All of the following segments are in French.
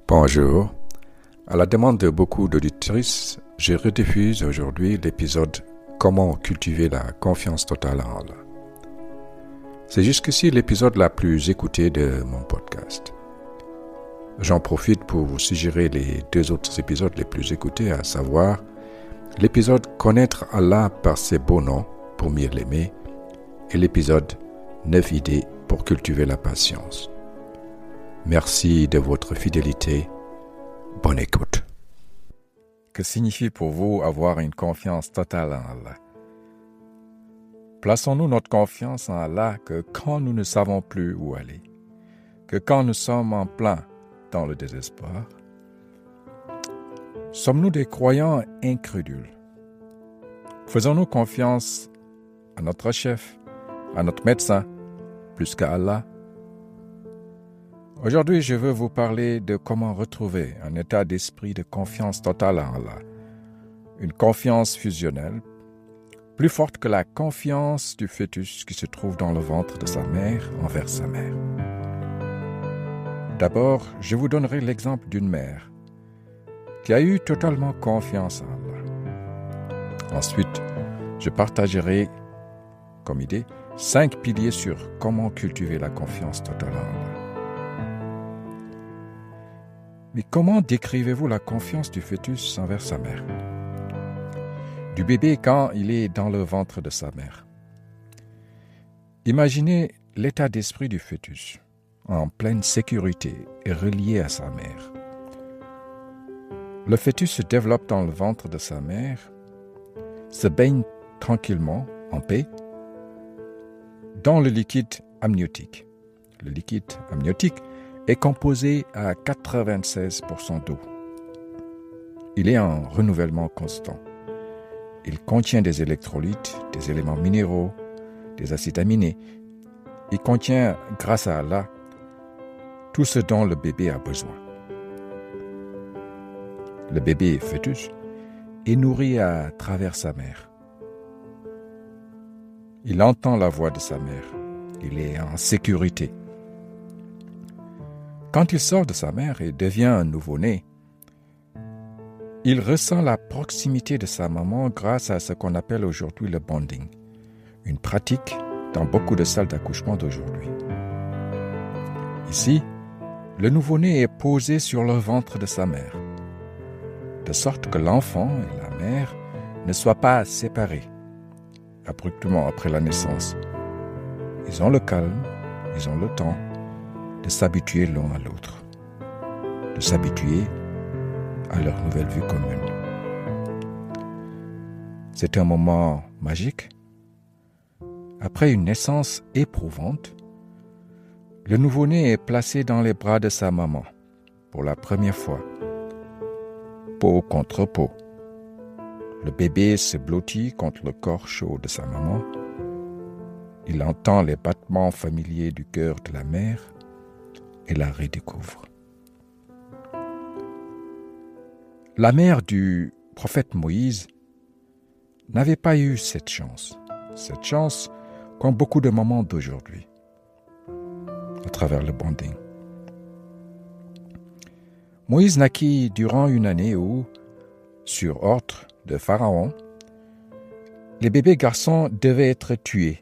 Bonjour. À la demande de beaucoup d'auditrices, je rediffuse aujourd'hui l'épisode Comment cultiver la confiance totale en Allah. C'est jusqu'ici l'épisode la plus écoutée de mon podcast. J'en profite pour vous suggérer les deux autres épisodes les plus écoutés, à savoir l'épisode Connaître Allah par ses beaux noms pour mieux l'aimer et l'épisode 9 idées pour cultiver la patience. Merci de votre fidélité. Bonne écoute. Que signifie pour vous avoir une confiance totale en Allah? Plaçons-nous notre confiance en Allah que quand nous ne savons plus où aller, que quand nous sommes en plein dans le désespoir? Sommes-nous des croyants incrédules? Faisons-nous confiance à notre chef, à notre médecin, plus qu'à Allah? Aujourd'hui, je veux vous parler de comment retrouver un état d'esprit de confiance totale en Allah. Une confiance fusionnelle, plus forte que la confiance du fœtus qui se trouve dans le ventre de sa mère envers sa mère. D'abord, je vous donnerai l'exemple d'une mère qui a eu totalement confiance en Allah. Ensuite, je partagerai, comme idée, 5 piliers sur comment cultiver la confiance totale en Allah. Mais comment décrivez-vous la confiance du fœtus envers sa mère? Du bébé quand il est dans le ventre de sa mère. Imaginez l'état d'esprit du fœtus, en pleine sécurité et relié à sa mère. Le fœtus se développe dans le ventre de sa mère, se baigne tranquillement, en paix, dans le liquide amniotique. Le liquide amniotique est composé à 96% d'eau. Il est en renouvellement constant. Il contient des électrolytes, des éléments minéraux, des acides aminés. Il contient, grâce à Allah, tout ce dont le bébé a besoin. Le bébé fœtus est nourri à travers sa mère. Il entend la voix de sa mère. Il est en sécurité. Quand il sort de sa mère et devient un nouveau-né, il ressent la proximité de sa maman grâce à ce qu'on appelle aujourd'hui le bonding, une pratique dans beaucoup de salles d'accouchement d'aujourd'hui. Ici, le nouveau-né est posé sur le ventre de sa mère, de sorte que l'enfant et la mère ne soient pas séparés abruptement après la naissance. Ils ont le calme, ils ont le temps de s'habituer l'un à l'autre, de s'habituer à leur nouvelle vie commune. C'est un moment magique. Après une naissance éprouvante, le nouveau-né est placé dans les bras de sa maman pour la première fois, peau contre peau. Le bébé se blottit contre le corps chaud de sa maman. Il entend les battements familiers du cœur de la mère et la redécouvre. La mère du prophète Moïse n'avait pas eu cette chance qu'ont beaucoup de mamans d'aujourd'hui, à travers le bonding. Moïse naquit durant une année où, sur ordre de Pharaon, les bébés garçons devaient être tués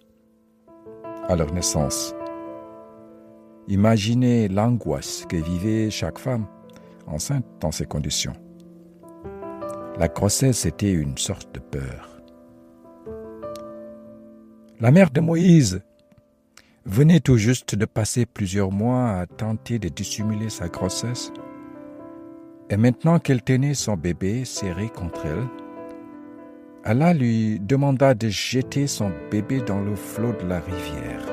à leur naissance. Imaginez l'angoisse que vivait chaque femme enceinte dans ces conditions. La grossesse était une sorte de peur. La mère de Moïse venait tout juste de passer plusieurs mois à tenter de dissimuler sa grossesse. Et maintenant qu'elle tenait son bébé serré contre elle, Allah lui demanda de jeter son bébé dans le flot de la rivière.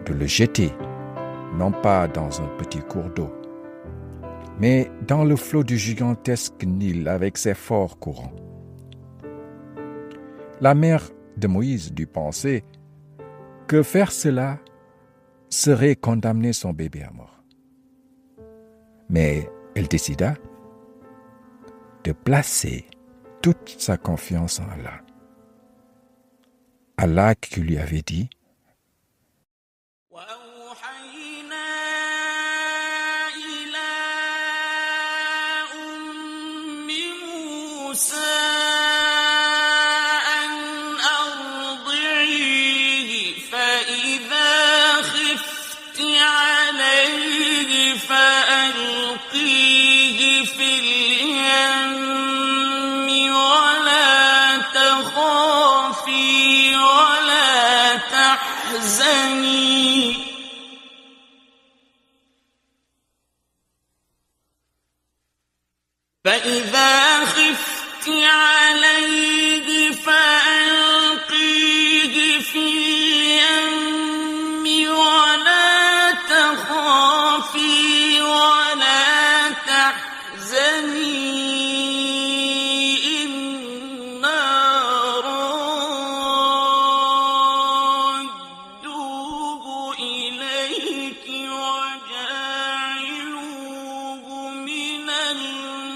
De le jeter, non pas dans un petit cours d'eau, mais dans le flot du gigantesque Nil avec ses forts courants. La mère de Moïse dut penser que faire cela serait condamner son bébé à mort. Mais elle décida de placer toute sa confiance en Allah. Allah qui lui avait dit « وَأَوْحَيْنَا إِلَى فإذا خفت عليه فألقيه في اليم ولا تخافي ولا تحزني إنا رادوه إليك وجاعلوه من المرسلين.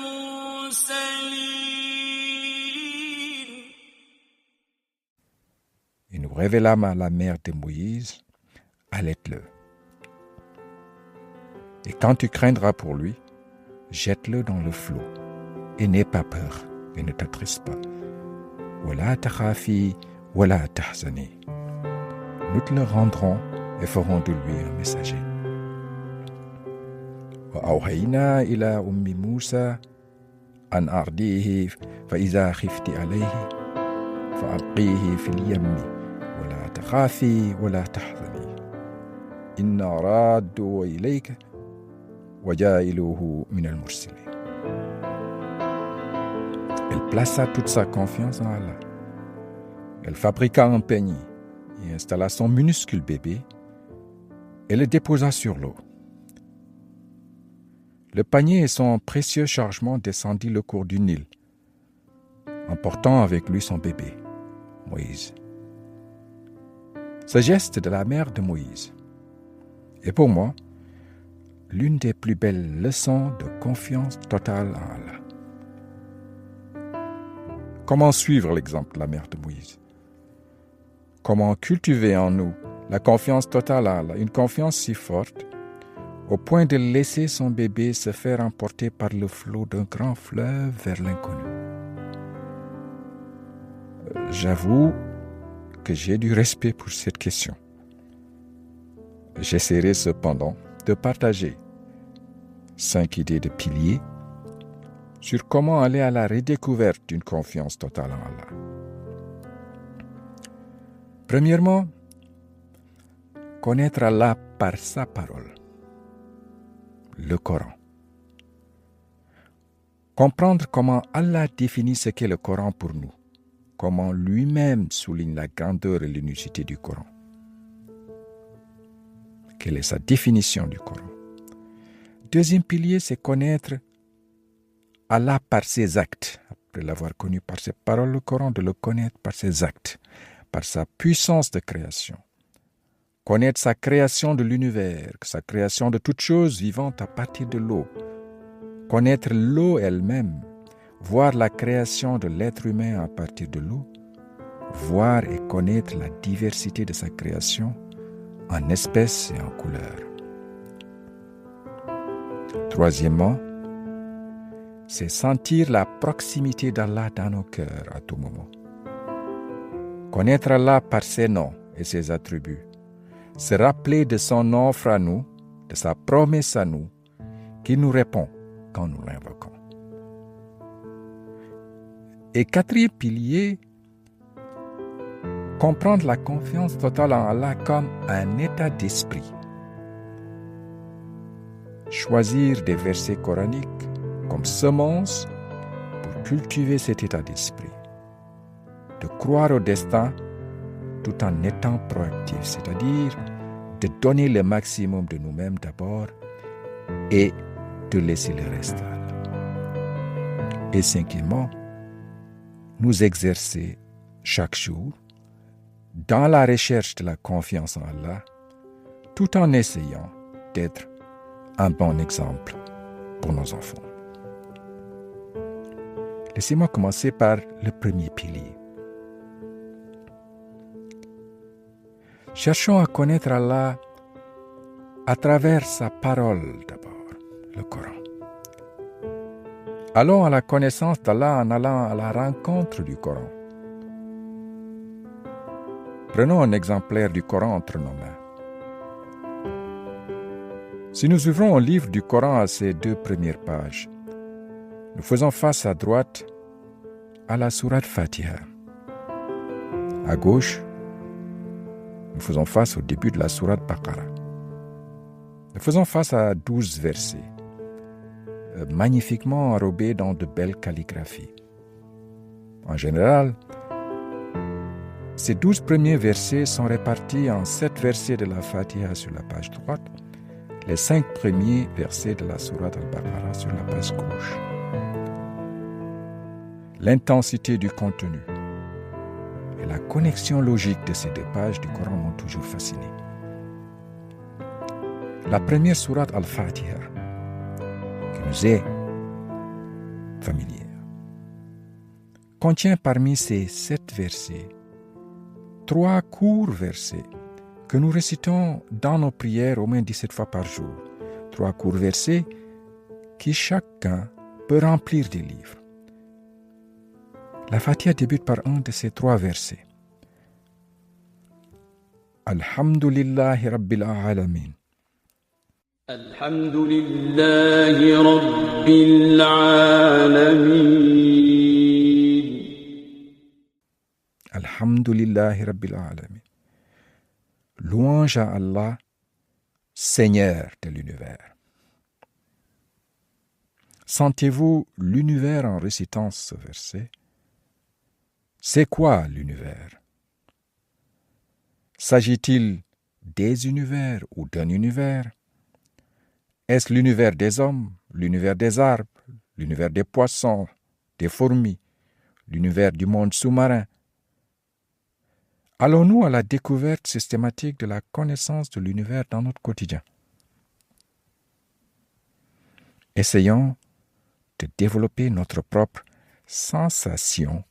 Et nous révélâmes à la mère de Moïse, allaite-le. Et quand tu craindras pour lui, jette-le dans le flot. Et n'aie pas peur, et ne t'attriste pas. Wala takhafi, wala tahzani. Nous te le rendrons et ferons de lui un messager. وأوحينا إلى أم موسى أن أرضيه فإذا خفت عليه فألقيه في اليم ولا تخافي ولا تحزني إنا رادوه إليك وجاعلوه من المرسلين. Elle plaça toute sa confiance en Allah. Elle fabriqua un panier et installa son minuscule bébé et le déposa sur l'eau. Le panier et son précieux chargement descendit le cours du Nil, emportant avec lui son bébé, Moïse. Ce geste de la mère de Moïse est pour moi l'une des plus belles leçons de confiance totale en Allah. Comment suivre l'exemple de la mère de Moïse? Comment cultiver en nous la confiance totale à Allah, une confiance si forte au point de laisser son bébé se faire emporter par le flot d'un grand fleuve vers l'inconnu? J'avoue que j'ai du respect pour cette question. J'essaierai cependant de partager 5 idées de piliers sur comment aller à la redécouverte d'une confiance totale en Allah. Premièrement, connaître Allah par sa parole, le Coran. Comprendre comment Allah définit ce qu'est le Coran pour nous, comment lui-même souligne la grandeur et l'unicité du Coran. Quelle est sa définition du Coran? Deuxième pilier, c'est connaître Allah par ses actes. Après l'avoir connu par ses paroles, le Coran, de le connaître par ses actes, par sa puissance de création. Connaître sa création de l'univers, sa création de toutes choses vivantes à partir de l'eau. Connaître l'eau elle-même, voir la création de l'être humain à partir de l'eau. Voir et connaître la diversité de sa création en espèces et en couleurs. Troisièmement, c'est sentir la proximité d'Allah dans nos cœurs à tout moment. Connaître Allah par ses noms et ses attributs. Se rappeler de son offre à nous, de sa promesse à nous, qui nous répond quand nous l'invoquons. Et quatrième pilier, comprendre la confiance totale en Allah comme un état d'esprit. Choisir des versets coraniques comme semence pour cultiver cet état d'esprit. De croire au destin tout en étant proactif, c'est-à-dire de donner le maximum de nous-mêmes d'abord et de laisser le reste à Allah. Et cinquièmement, nous exercer chaque jour dans la recherche de la confiance en Allah, tout en essayant d'être un bon exemple pour nos enfants. Laissez-moi commencer par le premier pilier. Cherchons à connaître Allah à travers sa parole d'abord, le Coran. Allons à la connaissance d'Allah en allant à la rencontre du Coran. Prenons un exemplaire du Coran entre nos mains. Si nous ouvrons un livre du Coran à ses 2 premières pages, nous faisons face à droite à la sourate Fatiha. À gauche, nous faisons face au début de la sourate Baqara. Nous faisons face à 12 versets. magnifiquement enrobés dans de belles calligraphies. En général, ces 12 premiers versets sont répartis en 7 versets de la Fatiha sur la page droite, les 5 premiers versets de la Sourate Al-Baqarah sur la page gauche. L'intensité du contenu et la connexion logique de ces 2 pages du Coran m'ont toujours fasciné. La première Sourate Al-Fatiha, qui nous est familière, contient parmi ces 7 versets 3 courts versets que nous récitons dans nos prières au moins 17 fois par jour. 3 courts versets qui chacun peut remplir des livres. La Fatiha débute par un de ces 3 versets. Alhamdulillahi Rabbil Alamin. Alhamdulillahi Rabbil Alamin. Alhamdulillahi Rabbil Alamin. Louange à Allah, Seigneur de l'univers. Sentez-vous l'univers en récitant ce verset? C'est quoi l'univers? S'agit-il des univers ou d'un univers? Est-ce l'univers des hommes, l'univers des arbres, l'univers des poissons, des fourmis, l'univers du monde sous-marin? Allons-nous à la découverte systématique de la connaissance de l'univers dans notre quotidien? Essayons de développer notre propre sensation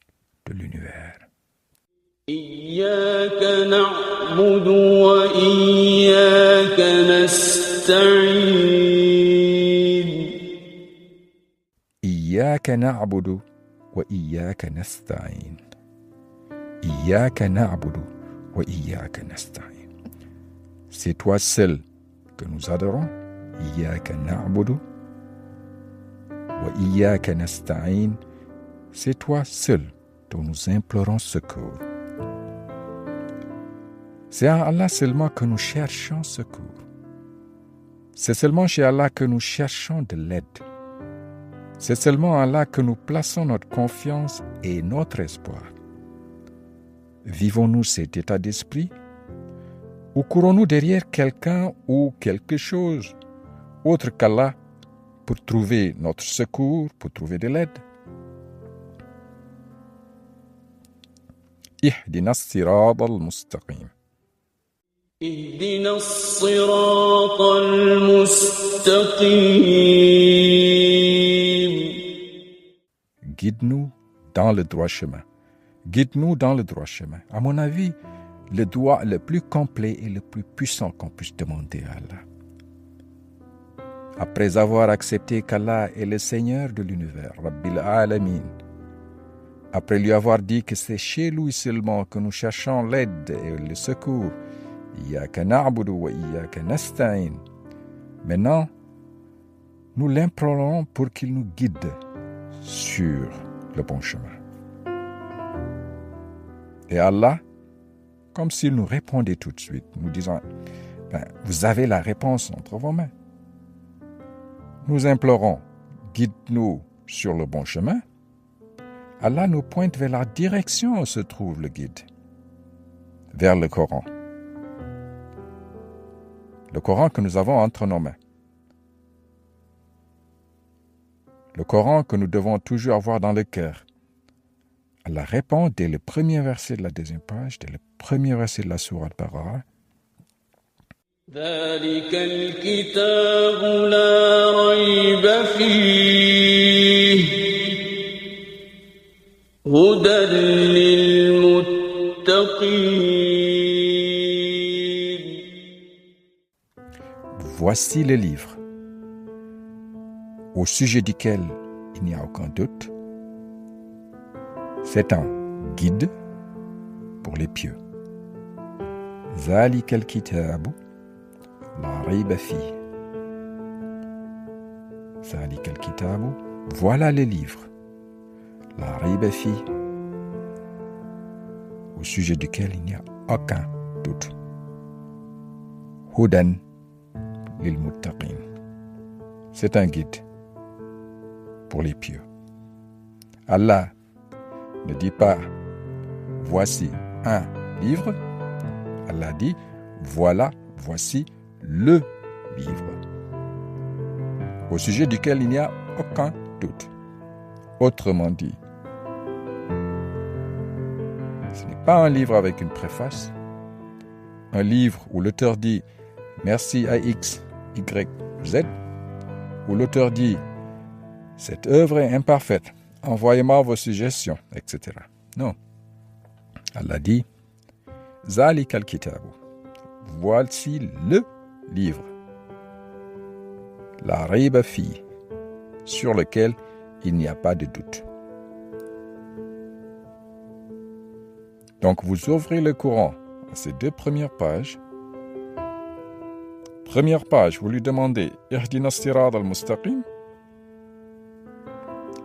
de l'univers. إياك نعبد وإياك نستعين. إياك نعبد وإياك نستعين. إياك نعبد وإياك نستعين. C'est toi seul que nous adorons. إياك نعبد وإياك نستعين. C'est toi seul dont nous implorons secours. C'est en Allah seulement que nous cherchons secours. C'est seulement chez Allah que nous cherchons de l'aide. C'est seulement en Allah que nous plaçons notre confiance et notre espoir. Vivons-nous cet état d'esprit? Ou courons-nous derrière quelqu'un ou quelque chose autre qu'Allah pour trouver notre secours, pour trouver de l'aide? اهدنا الصراط المستقيم. اهدنا الصراط المستقيم. Guide-nous dans le droit chemin. Guide-nous dans le droit chemin. À mon avis, le doigt le plus complet et le plus puissant qu'on puisse demander à Allah. Après avoir accepté qu'Allah est le Seigneur de l'univers, Rabbil Alamin, après lui avoir dit que c'est chez lui seulement que nous cherchons l'aide et le secours, Iyyaka na'budu wa iyyaka nasta'in. Maintenant, nous l'implorons pour qu'il nous guide sur le bon chemin. Et Allah, comme s'il nous répondait tout de suite, nous disant, vous avez la réponse entre vos mains. Nous implorons, guide-nous sur le bon chemin. Allah nous pointe vers la direction où se trouve le guide, vers le Coran. Le Coran que nous avons entre nos mains. Le Coran que nous devons toujours avoir dans le cœur. Allah répond dès le premier verset de la deuxième page, dès le premier verset de la sourate Al-Baqarah. ذلك الكتاب لا ريب فيه هدى للمتقين. Voici le livre au sujet duquel il n'y a aucun doute. C'est un guide pour les pieux. ذلك الكتاب لا ريب فيه. ذلك الكتاب, voilà le livre. لا ريب فيه, au sujet duquel il n'y a aucun doute. هدى للمتقين. C'est un guide pour les pieux. Allah ne dit pas « voici un livre », Allah dit « voici le livre » au sujet duquel il n'y a aucun doute. Autrement dit, ce n'est pas un livre avec une préface, un livre où l'auteur dit « merci à X, Y, Z », où l'auteur dit « cette œuvre est imparfaite, envoyez-moi vos suggestions, etc. » Non. Allah dit « Zalika al-kitabu » voici le livre. La rayba fi, sur lequel il n'y a pas de doute. Donc vous ouvrez le Coran à ces 2 premières pages. Première page, vous lui demandez « Ihdina as-sirat al-mustaqim »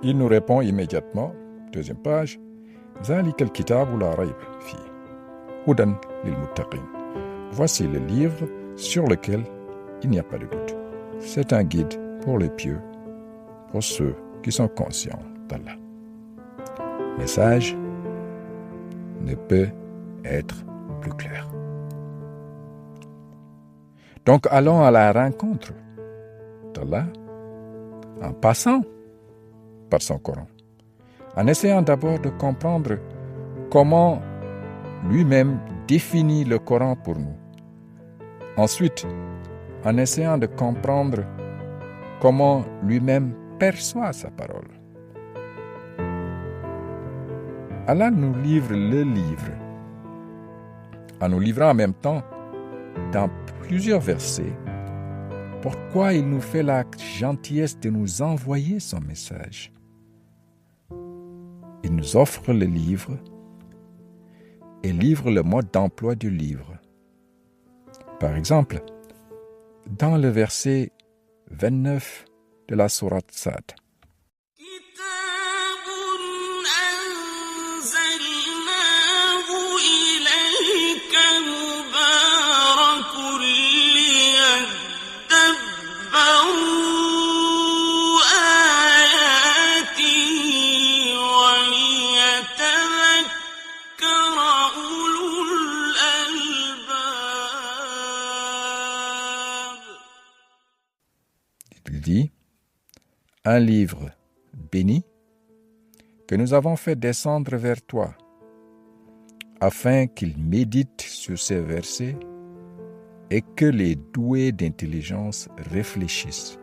il nous répond immédiatement. Deuxième page « Zalika al-kitabu la rayba fi, hudan lil-muttaqin » voici le livre sur lequel il n'y a pas de doute. C'est un guide pour les pieux, pour ceux qui sont conscients d'Allah. Le message ne peut être plus clair. Donc allons à la rencontre d'Allah en passant par son Coran, en essayant d'abord de comprendre comment lui-même définit le Coran pour nous. Ensuite, en essayant de comprendre comment lui-même perçoit sa parole. Allah nous livre le livre, en nous livrant en même temps, dans plusieurs versets, pourquoi il nous fait la gentillesse de nous envoyer son message. Il nous offre le livre et livre le mode d'emploi du livre. Par exemple, dans le verset 29 de la sourate Sad. Il dit, un livre béni que nous avons fait descendre vers toi, afin qu'il médite sur ces versets et que les doués d'intelligence réfléchissent.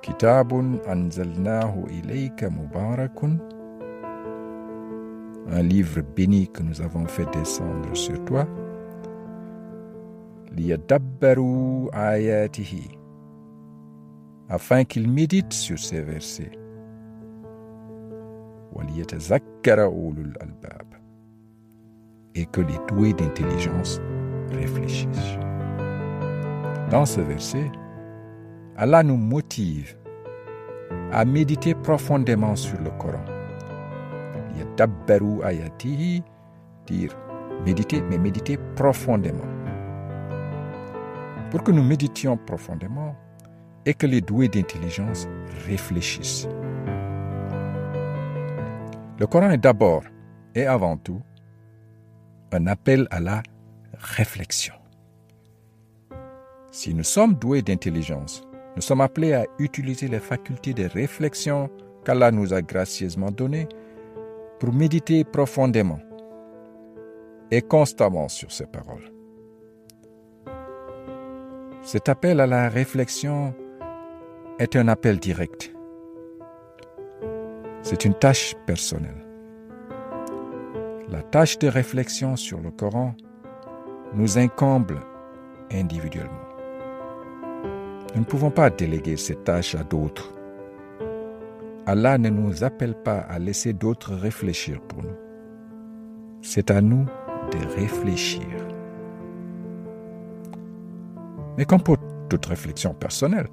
Kitabun anzalnahu ilayka mubarakun, un livre béni que nous avons fait descendre sur toi, liyadabbaru ayatihi, afin qu'ils méditent sur ces versets. وَلِيَتَذَكَّرَ أُولُو الْأَلْبَابِ, et que les doués d'intelligence réfléchissent. Dans ce verset, Allah nous motive à méditer profondément sur le Coran. يَدَبَّرُوا آيَاتِهِ, dire méditer, mais méditer profondément. Pour que nous méditions profondément et que les doués d'intelligence réfléchissent. Le Coran est d'abord et avant tout un appel à la réflexion. Si nous sommes doués d'intelligence, nous sommes appelés à utiliser les facultés de réflexion qu'Allah nous a gracieusement données pour méditer profondément et constamment sur ses paroles. Cet appel à la réflexion est un appel direct. C'est une tâche personnelle. La tâche de réflexion sur le Coran nous incombe individuellement. Nous ne pouvons pas déléguer cette tâche à d'autres. Allah ne nous appelle pas à laisser d'autres réfléchir pour nous. C'est à nous de réfléchir. Mais comme pour toute réflexion personnelle,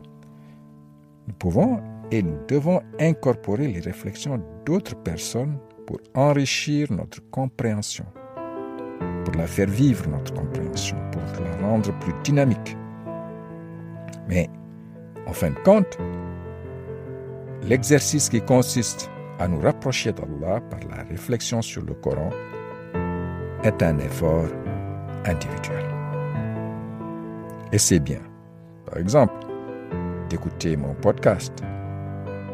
nous pouvons et nous devons incorporer les réflexions d'autres personnes pour enrichir notre compréhension, pour la faire vivre notre compréhension, pour la rendre plus dynamique. Mais, en fin de compte, L'exercice qui consiste à nous rapprocher d'Allah par la réflexion sur le Coran est un effort individuel. Et c'est bien, par exemple, d'écouter mon podcast,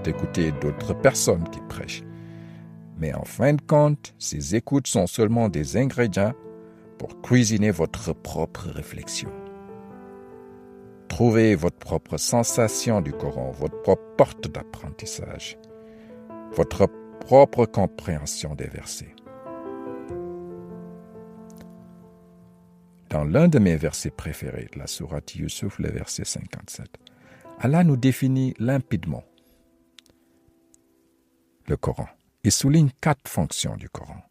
d'écouter d'autres personnes qui prêchent. Mais en fin de compte, ces écoutes sont seulement des ingrédients pour cuisiner votre propre réflexion. Trouvez votre propre sensation du Coran, votre propre porte d'apprentissage, votre propre compréhension des versets. Dans l'un de mes versets préférés, la sourate Yusuf, le verset 57, Allah nous définit limpidement le Coran et souligne 4 fonctions du Coran.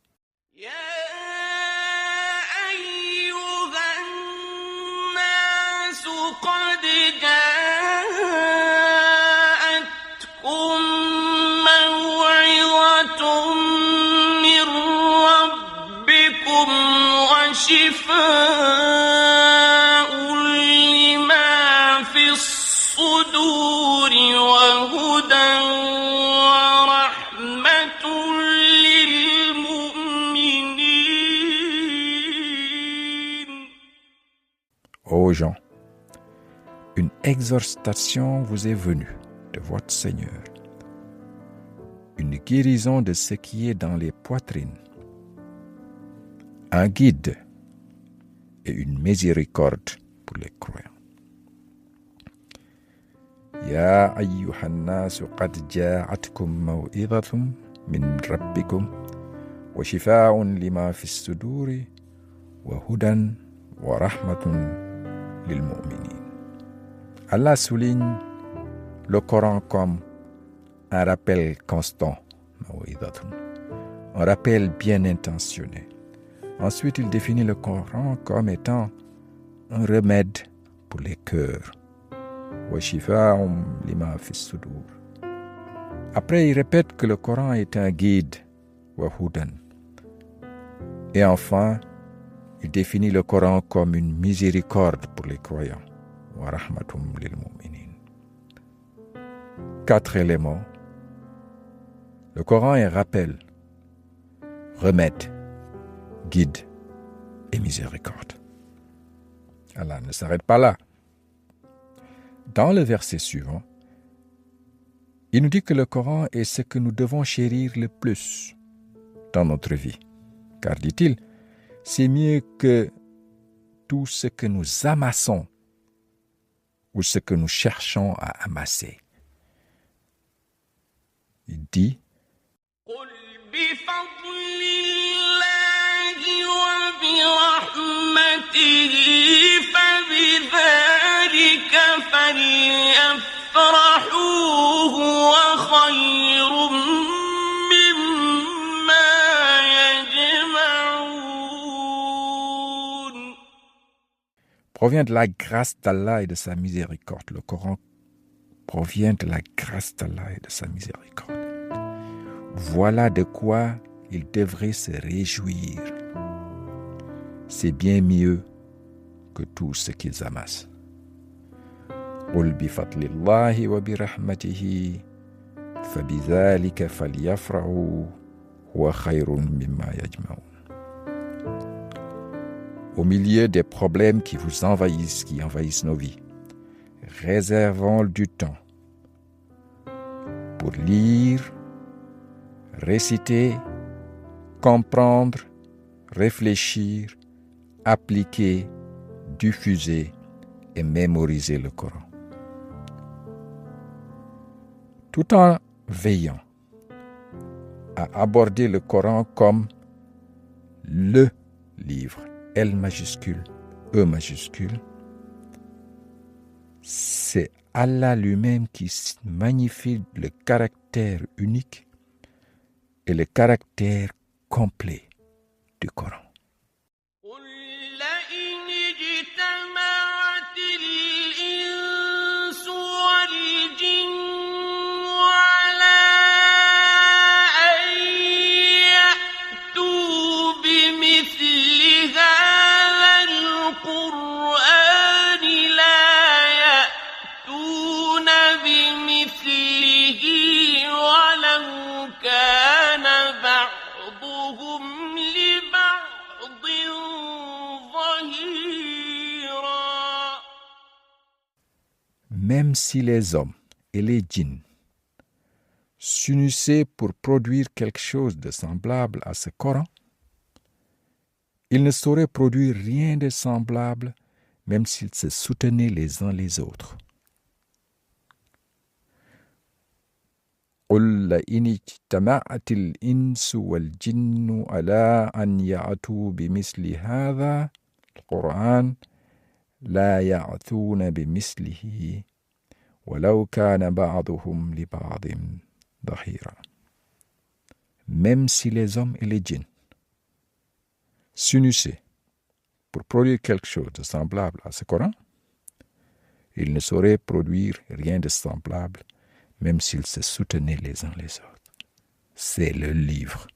Ô gens, une exhortation vous est venue de votre Seigneur, une guérison de ce qui est dans les poitrines, un guide et une miséricorde pour les croyants. Ya ayyuhan nasu qad ja'atkum maw'idhatum min rabbikum wa shifaa'un lima fis suduri wa hudan wa rahmatun lil mu'minin. Allah souligne le Coran comme un rappel constant, un rappel bien intentionné. Ensuite, il définit le Coran comme étant un remède pour les cœurs. Après, il répète que le Coran est un guide. Et enfin, il définit le Coran comme une miséricorde pour les croyants. 4 éléments. Le Coran est rappel, remède, guide et miséricorde. Allah ne s'arrête pas là. Dans le verset suivant, il nous dit que le Coran est ce que nous devons chérir le plus dans notre vie. Car, dit-il, c'est mieux que tout ce que nous amassons ou ce que nous cherchons à amasser. Il dit provient de la grâce d'Allah et de sa miséricorde. Le Coran provient de la grâce d'Allah et de sa miséricorde. Voilà de quoi ils devraient se réjouir. C'est bien mieux que tout ce qu'ils amassent. قُلْ بِفَضْلِ اللَّهِ وَبِرَحْمَتِهِ فَبِذَلِكَ فَلْيَفْرَحُوا هُوَ خَيْرٌ مِّمَّا يَجْمَعُونَ. Au milieu des problèmes qui vous envahissent, qui envahissent nos vies, réservons du temps pour lire, réciter, comprendre, réfléchir, appliquer, diffuser et mémoriser le Coran. Tout en veillant à aborder le Coran comme le livre, L majuscule, E majuscule, c'est Allah lui-même qui magnifie le caractère unique et le caractère complet du Coran. بمثله même si les hommes et les djinns s'unissaient pour produire quelque chose de semblable à ce Coran, ils ne sauraient produire rien de semblable même s'ils se soutenaient les uns les autres. قل لئن اجتمعت الإنس والجن على أن يأتوا بمثل هذا القرآن لا يأتون بمثله ولو كان بعضهم لبعض ظهيرا. Même si les hommes et les djinns s'unissaient pour produire quelque chose de semblable à ce Coran, ils ne sauraient produire rien de semblable même s'ils se soutenaient les uns les autres. C'est le livre.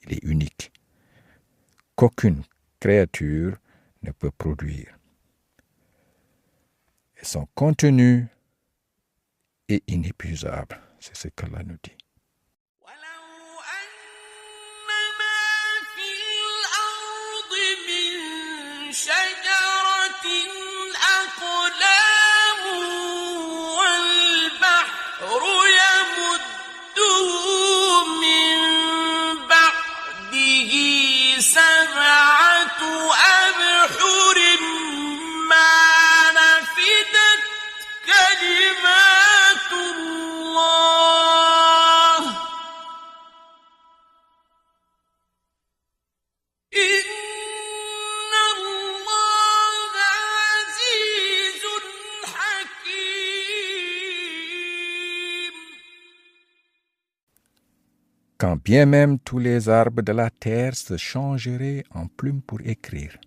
Il est unique, qu'aucune créature ne peut produire. Et son contenu est inépuisable. C'est ce qu'Allah nous dit. Quand bien même tous les arbres de la terre se changeraient en plumes pour écrire,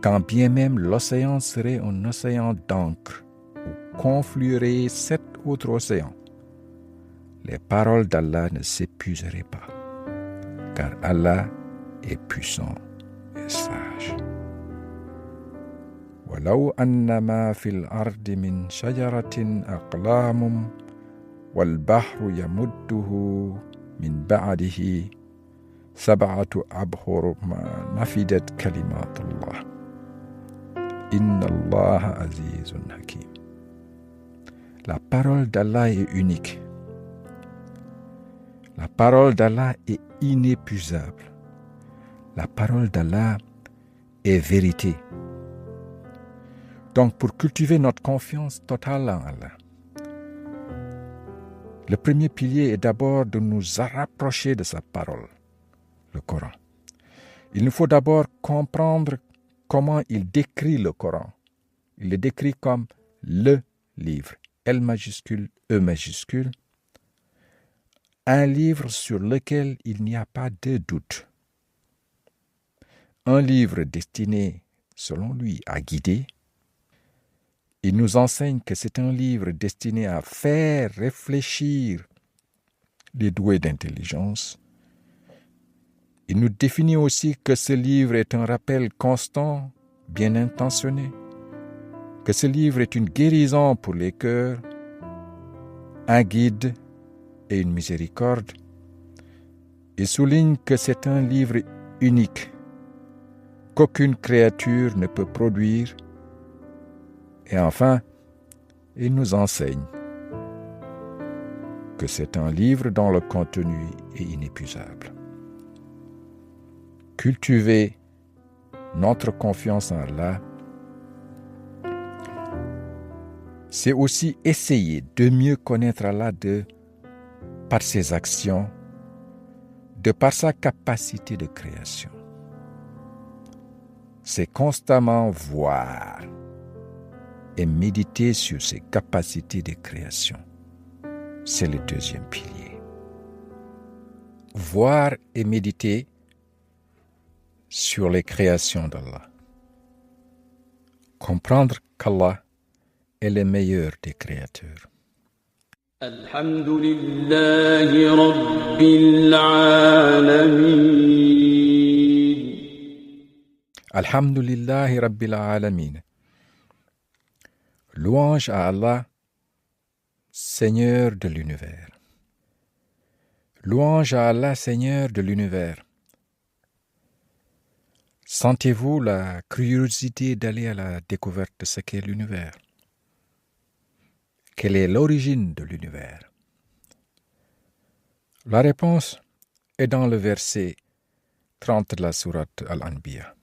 quand bien même l'océan serait un océan d'encre où conflueraient 7 autres océans, les paroles d'Allah ne s'épuiseraient pas, car Allah est puissant et sage. وَلَوْ أَنَّمَا فِي الْأَرْضِ مِنْ شَجَرَةٍ أَقْلَامٌ والبحر يمده من بعده 7 أبحر ما نفدت كلمات الله إن الله عزيز حكيم. La parole d'Allah est unique. La parole d'Allah est inépuisable. La parole d'Allah est vérité. Donc, pour cultiver notre confiance totale en Allah, le premier pilier est d'abord de nous rapprocher de sa parole, le Coran. Il nous faut d'abord comprendre comment il décrit le Coran. Il le décrit comme le livre, L majuscule, E majuscule, un livre sur lequel il n'y a pas de doute. Un livre destiné, selon lui, à guider. Il nous enseigne que c'est un livre destiné à faire réfléchir les doués d'intelligence. Il nous définit aussi que ce livre est un rappel constant, bien intentionné, que ce livre est une guérison pour les cœurs, un guide et une miséricorde. Il souligne que c'est un livre unique, qu'aucune créature ne peut produire. Et enfin, il nous enseigne que c'est un livre dont le contenu est inépuisable. Cultiver notre confiance en Allah, c'est aussi essayer de mieux connaître Allah par ses actions, par sa capacité de création. C'est constamment voir et méditer sur ses capacités de création. C'est le deuxième pilier. Voir et méditer sur les créations d'Allah. Comprendre qu'Allah est le meilleur des créateurs. Alhamdulillahi Rabbil Alamin. Alhamdulillahi Rabbil Alamin. Louange à Allah, Seigneur de l'univers. Louange à Allah, Seigneur de l'univers. Sentez-vous la curiosité d'aller à la découverte de ce qu'est l'univers? quelle est l'origine de l'univers? La réponse est dans le verset 30 de la sourate Al-Anbiya.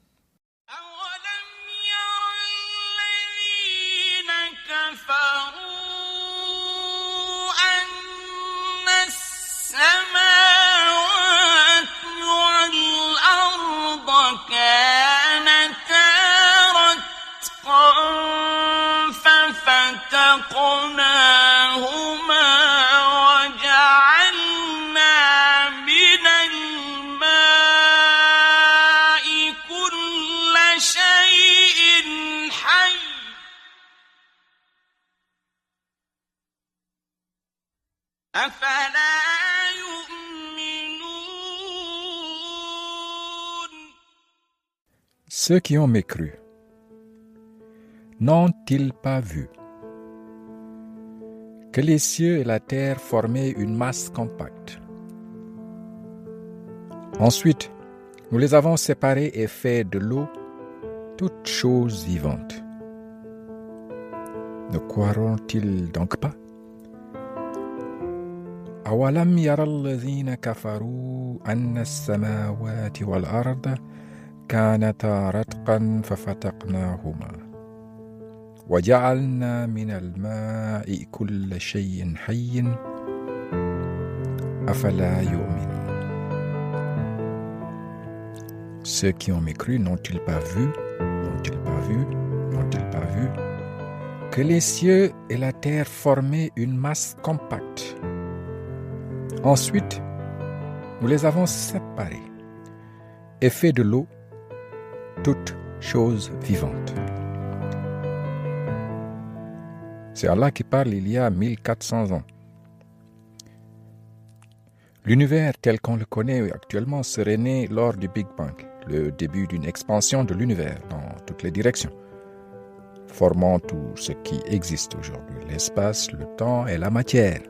Ceux qui ont mécru, n'ont-ils pas vu que les cieux et la terre formaient une masse compacte? Ensuite, nous les avons séparés et fait de l'eau toutes choses vivantes. Ne croiront-ils donc pas? أولم يرى الذين كفروا أن السماوات والأرض كانتا رتقا ففتقناهما وجعلنا من الماء كل شيء حي أفلا يؤمنون. Ceux qui ont mécru n'ont-ils pas vu que les cieux et la terre formaient une masse compacte? Ensuite, nous les avons séparés et fait de l'eau toutes choses vivantes. C'est Allah qui parle il y a 1400 ans. L'univers tel qu'on le connaît actuellement serait né lors du Big Bang, le début d'une expansion de l'univers dans toutes les directions, formant tout ce qui existe aujourd'hui, l'espace, le temps et la matière.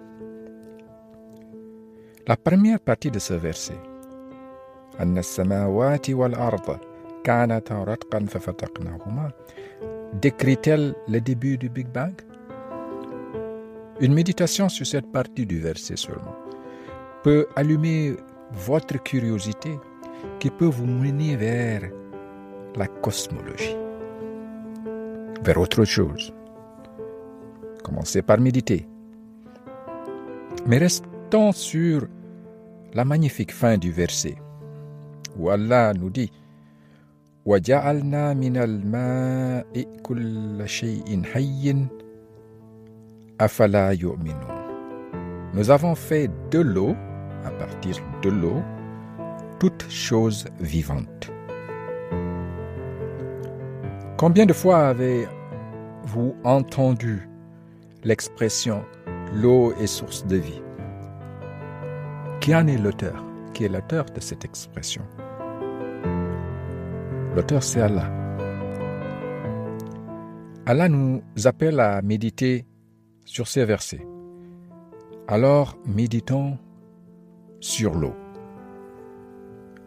La première partie de ce verset, أن السماوات والأرض كانتا رتقا ففتقناهما, décrit-elle le début du Big Bang? Une méditation sur cette partie du verset seulement peut allumer votre curiosité qui peut vous mener vers la cosmologie, vers autre chose. Commencez par méditer. Mais restons sur la magnifique fin du verset où Allah nous dit وَجَعَلْنَا مِنَ الْمَاءِ كُلَّ شَيْءٍ حَيٍّ أَفَلَا يُؤْمِنُونَ. Nous avons fait de l'eau, à partir de l'eau, toutes choses vivantes. Combien de fois avez-vous entendu l'expression « l'eau est source de vie » ? Qui en est l'auteur? Qui est l'auteur de cette expression? L'auteur, c'est Allah. Allah nous appelle à méditer sur ces versets. Alors, méditons sur l'eau.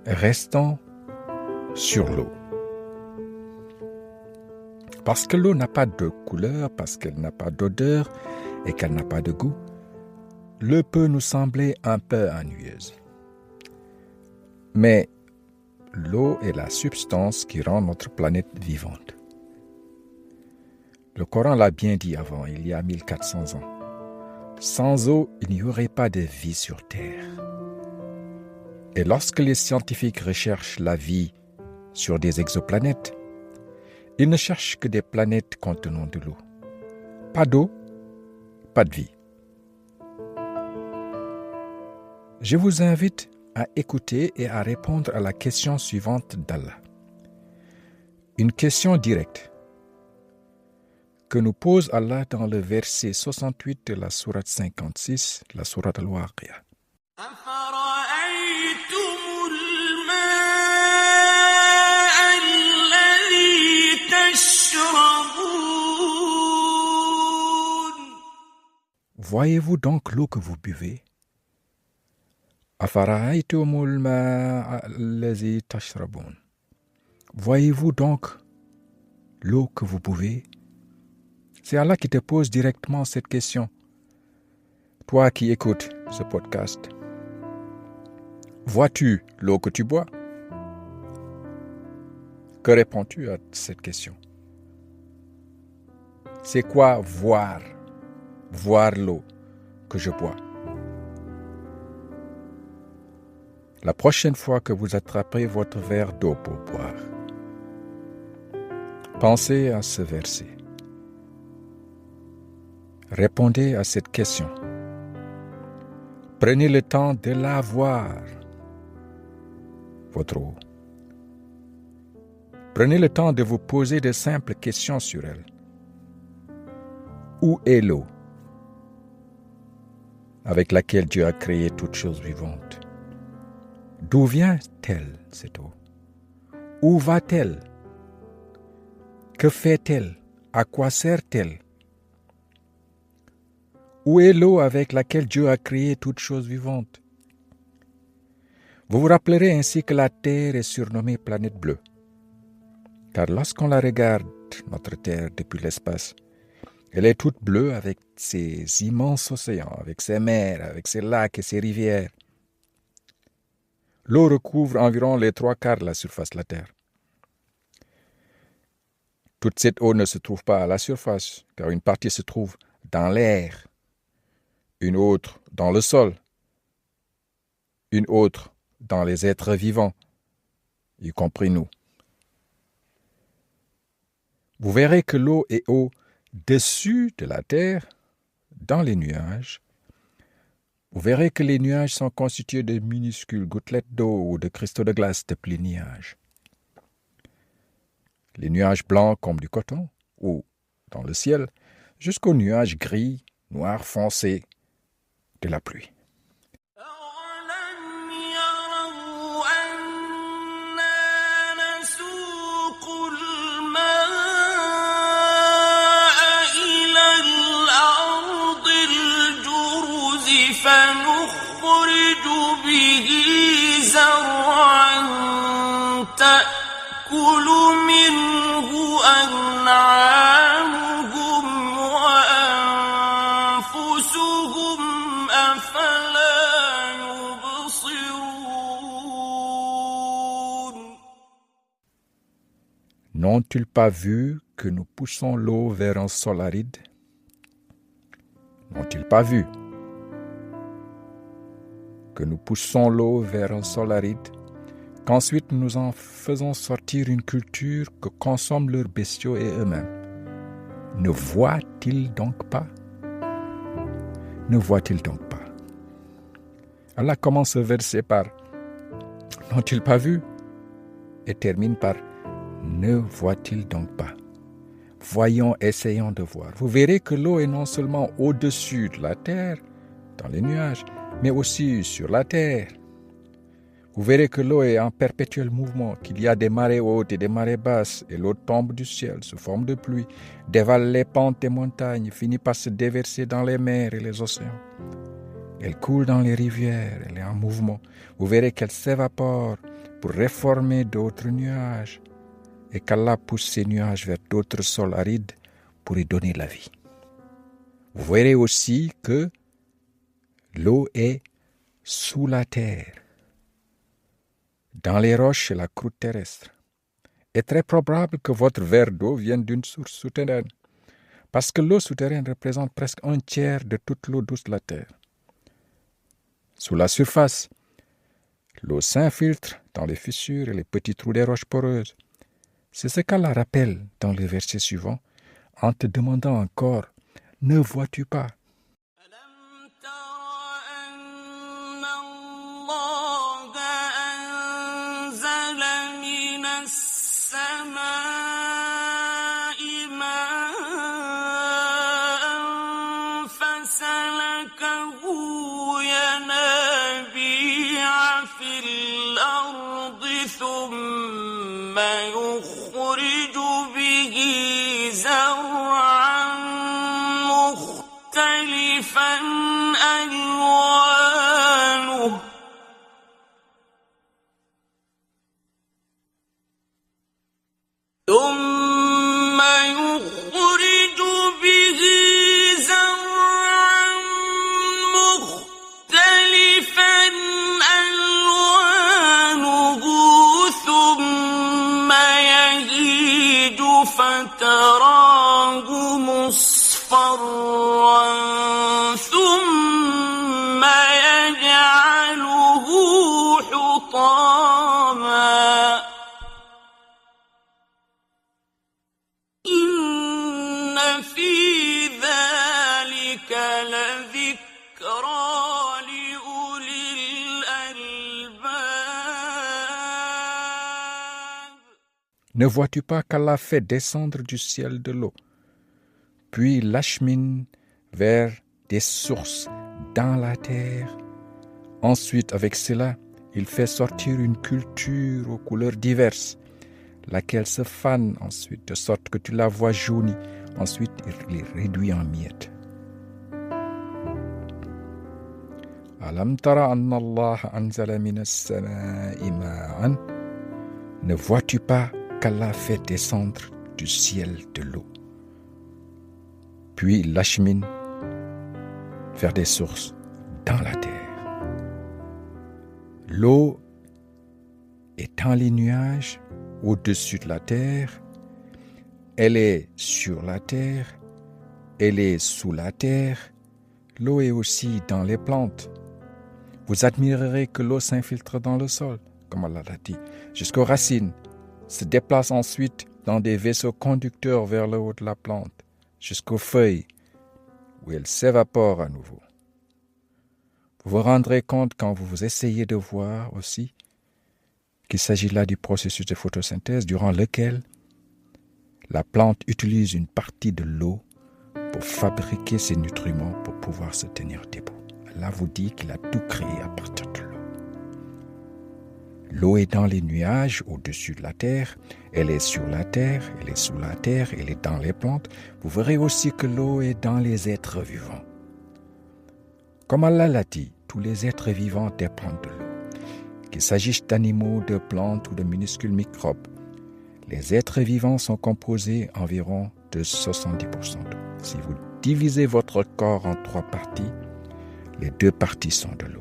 Restons sur l'eau. Parce que l'eau n'a pas de couleur, parce qu'elle n'a pas d'odeur et qu'elle n'a pas de goût, l'eau peut nous sembler un peu ennuyeuse. Mais l'eau est la substance qui rend notre planète vivante. Le Coran l'a bien dit avant, il y a 1400 ans. Sans eau, il n'y aurait pas de vie sur Terre. Et lorsque les scientifiques recherchent la vie sur des exoplanètes, ils ne cherchent que des planètes contenant de l'eau. Pas d'eau, pas de vie. Je vous invite à écouter et à répondre à la question suivante d'Allah. Une question directe que nous pose Allah dans le verset 68 de la sourate 56, la sourate Al-Waqi'a. Voyez-vous donc l'eau que vous buvez? Voyez-vous donc l'eau que vous buvez? C'est Allah qui te pose directement cette question. Toi qui écoutes ce podcast, vois-tu l'eau que tu bois? Que réponds-tu à cette question? C'est quoi voir l'eau que je bois? La prochaine fois que vous attraperez votre verre d'eau pour boire, pensez à ce verset. Répondez à cette question. Prenez le temps de la voir, votre eau. Prenez le temps de vous poser de simples questions sur elle. Où est l'eau avec laquelle Dieu a créé toutes choses vivantes? D'où vient-elle, cette eau? Où va-t-elle? Que fait-elle? À quoi sert-elle? Où est l'eau avec laquelle Dieu a créé toutes choses vivantes? Vous vous rappellerez ainsi que la Terre est surnommée planète bleue. Car lorsqu'on la regarde, notre Terre, depuis l'espace, elle est toute bleue avec ses immenses océans, avec ses mers, avec ses lacs et ses rivières. L'eau recouvre environ les 3/4 de la surface de la Terre. Toute cette eau ne se trouve pas à la surface, car une partie se trouve dans l'air, une autre dans le sol, une autre dans les êtres vivants, y compris nous. Vous verrez que l'eau est au-dessus de la terre, dans les nuages. Vous verrez que les nuages sont constitués de minuscules gouttelettes d'eau ou de cristaux de glace de petits nuages. Les nuages blancs comme du coton, ou dans le ciel, jusqu'aux nuages gris, noirs foncés de la pluie. فنخرج به زرعا تأكل منه أنعامهم وأنفسهم أفلا يبصرون. N'ont-ils pas vu que nous poussons l'eau vers un sol aride? N'ont-ils pas vu que nous poussons l'eau vers un sol aride, qu'ensuite nous en faisons sortir une culture que consomment leurs bestiaux et eux-mêmes? Ne voient-ils donc pas? Ne voient-ils donc pas? Allah commence ce verset par « N'ont-ils pas vu ?» et termine par « Ne voient-ils donc pas ?» Voyons, essayons de voir. Vous verrez que l'eau est non seulement au-dessus de la terre, dans les nuages, mais aussi sur la terre. Vous verrez que l'eau est en perpétuel mouvement, qu'il y a des marées hautes et des marées basses, et l'eau tombe du ciel sous forme de pluie, dévale les pentes des montagnes, finit par se déverser dans les mers et les océans. Elle coule dans les rivières, elle est en mouvement. Vous verrez qu'elle s'évapore pour reformer d'autres nuages, et qu'Allah pousse ces nuages vers d'autres sols arides pour y donner la vie. Vous verrez aussi que l'eau est sous la terre, dans les roches et la croûte terrestre. Il est très probable que votre verre d'eau vienne d'une source souterraine, parce que l'eau souterraine représente presque un tiers de toute l'eau douce de la terre. Sous la surface, l'eau s'infiltre dans les fissures et les petits trous des roches poreuses. C'est ce qu'Allah rappelle dans le verset suivant, en te demandant encore, ne vois-tu pas? ثم يخرج به زرعا مختلفا ألوانه ثم يخرج به Ne vois-tu pas qu'Allah fait descendre du ciel de l'eau, puis l'achemine vers des sources dans la terre. Ensuite, avec cela, il fait sortir une culture aux couleurs diverses, laquelle se fane ensuite, de sorte que tu la vois jaunie. Ensuite, il les réduit en miettes. Alam tara anna Allah anzala minas samaa'i ma'an. Ne vois-tu pas qu'Allah fait descendre du ciel de l'eau, puis il l'achemine vers des sources dans la terre. L'eau est dans les nuages au-dessus de la terre, elle est sur la terre, elle est sous la terre, l'eau est aussi dans les plantes. Vous admirerez que l'eau s'infiltre dans le sol, comme Allah l'a dit, jusqu'aux racines, se déplace ensuite dans des vaisseaux conducteurs vers le haut de la plante, jusqu'aux feuilles, où elle s'évapore à nouveau. Vous vous rendrez compte quand vous essayez de voir aussi qu'il s'agit là du processus de photosynthèse durant lequel la plante utilise une partie de l'eau pour fabriquer ses nutriments pour pouvoir se tenir debout. Allah vous dit qu'il a tout créé à partir de l'eau. L'eau est dans les nuages au-dessus de la terre, elle est sur la terre, elle est sous la terre, elle est dans les plantes. Vous verrez aussi que l'eau est dans les êtres vivants. Comme Allah l'a dit, tous les êtres vivants dépendent de l'eau. Qu'il s'agisse d'animaux, de plantes ou de minuscules microbes, les êtres vivants sont composés environ de 70% d'eau. Si vous divisez votre corps en 3 parties, les 2 parties sont de l'eau.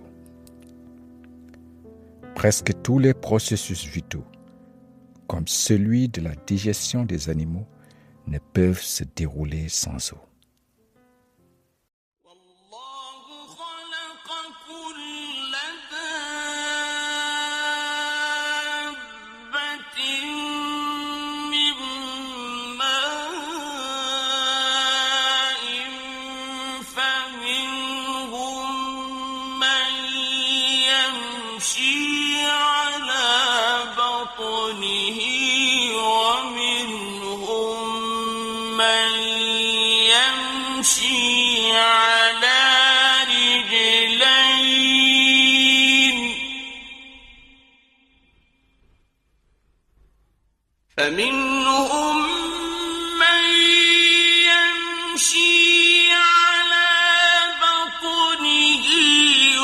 Presque tous les processus vitaux, comme celui de la digestion des animaux, ne peuvent se dérouler sans eau. فمنهم من يمشي على بطنه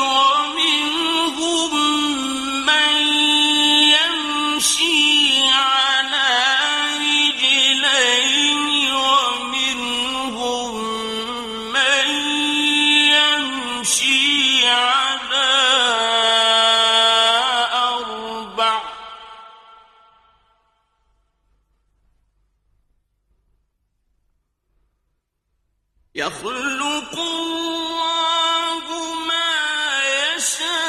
ومنهم من يمشي على رجلين ومنهم من يمشي على 4. يخلق الله ما يشاء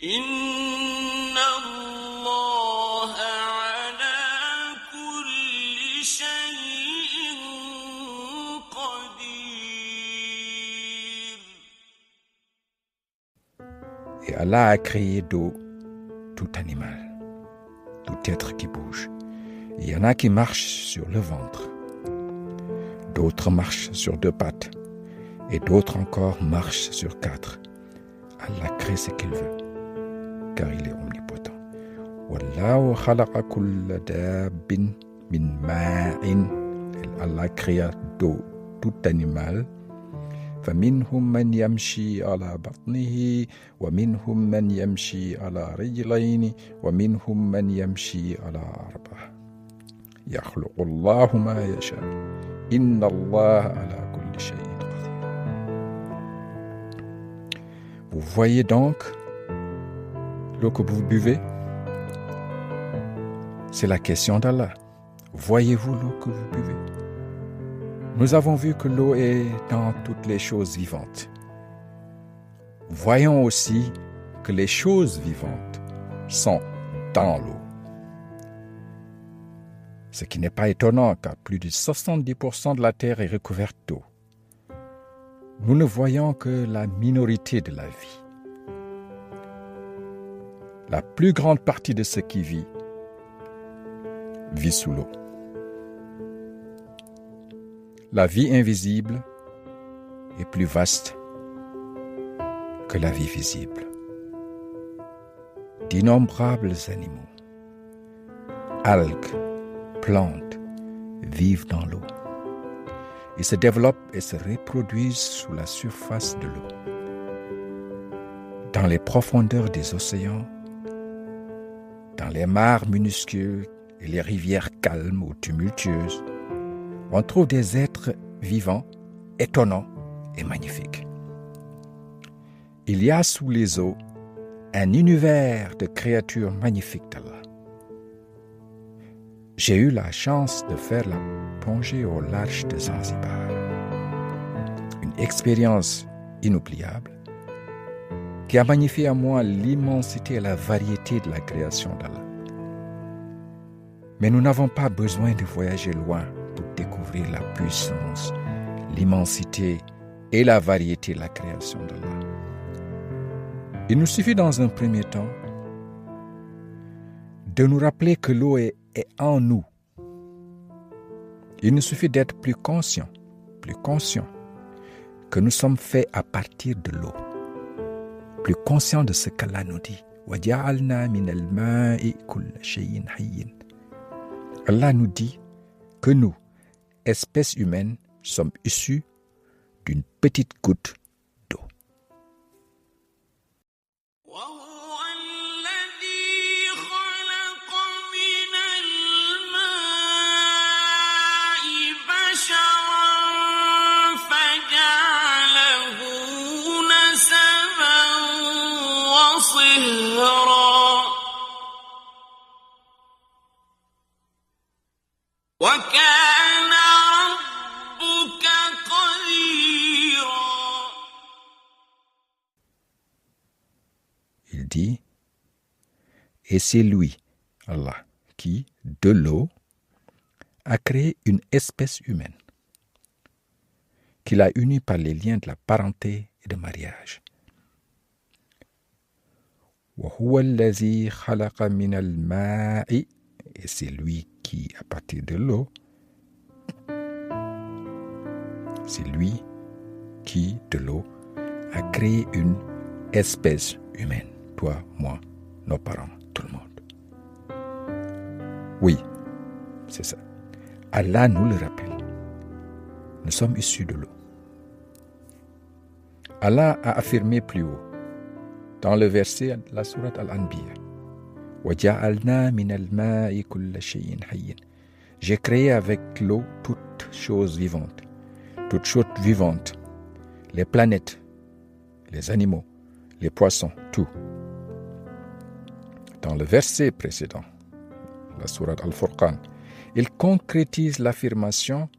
إن الله على كل شيء قدير. Et Allah a créé d'eau tout animal, tout être qui bouge. Il y en a qui marchent sur le ventre, d'autres marchent sur 2 pattes, et d'autres encore marchent sur 4. Allah crée ce qu'il veut, car il est omnipotent. Wallahu khalaqa kulla dabbin min ma'in. Allah créa d'eau tout animal. فمنهم من يمشي على بطنه ومنهم من يمشي على رجلين ومنهم من يمشي على 4. يخلق الله ما يشاء إن الله على كل شيء قدير. Vous voyez donc l'eau que vous buvez? C'est la question d'Allah. Voyez-vous l'eau que vous buvez? Nous avons vu que l'eau est dans toutes les choses vivantes. Voyons aussi que les choses vivantes sont dans l'eau. Ce qui n'est pas étonnant car plus de 70% de la terre est recouverte d'eau. nous ne voyons que la minorité de la vie. La plus grande partie de ce qui vit sous l'eau. La vie invisible est plus vaste que la vie visible. D'innombrables animaux, algues, plantes vivent dans l'eau. Ils se développent et se reproduisent sous la surface de l'eau. Dans les profondeurs des océans, dans les mares minuscules et les rivières calmes ou tumultueuses, on trouve des êtres vivants, étonnants et magnifiques. Il y a sous les eaux un univers de créatures magnifiques d'Allah. J'ai eu la chance de faire la plongée au large de Zanzibar. Une expérience inoubliable qui a magnifié à moi l'immensité et la variété de la création d'Allah. Mais nous n'avons pas besoin de voyager loin pour découvrir la puissance, l'immensité et la variété de la création d'Allah. Il nous suffit dans un premier temps de nous rappeler que l'eau est en nous. Il nous suffit d'être plus conscient que nous sommes faits à partir de l'eau. Plus conscient de ce qu'Allah nous dit. وَجَعَلْنَا مِنَ الْمَاءِ كُلَّ شَيْءٍ حَيٍّ. Allah nous dit que nous, espèces humaines, sommes issus d'une petite goutte d'eau. وَكَانَ رَبُّكَ قَدِيرًا. Il dit, et c'est lui, Allah, qui, de l'eau, a créé une espèce humaine, qu'il a unie par les liens de la parenté et de mariage. وَهُوَ الَّذِي خَلَقَ مِنَ الْمَاءِ. Et c'est lui qui, à partir de l'eau, a créé une espèce humaine. Toi, moi, nos parents, tout le monde. Oui, c'est ça. Allah nous le rappelle. Nous sommes issus de l'eau. Allah a affirmé plus haut, dans le verset de la sourate Al-Anbiya, وَجَعَلْنَا مِنَ الْمَاءِ كُلَّ شَيْءٍ حَيٍّ. J'ai créé avec l'eau toutes choses vivantes. Toutes choses vivantes. Les planètes, les animaux, les poissons, tout. Dans le verset précédent, la sourate Al-Furqan, il concrétise l'affirmation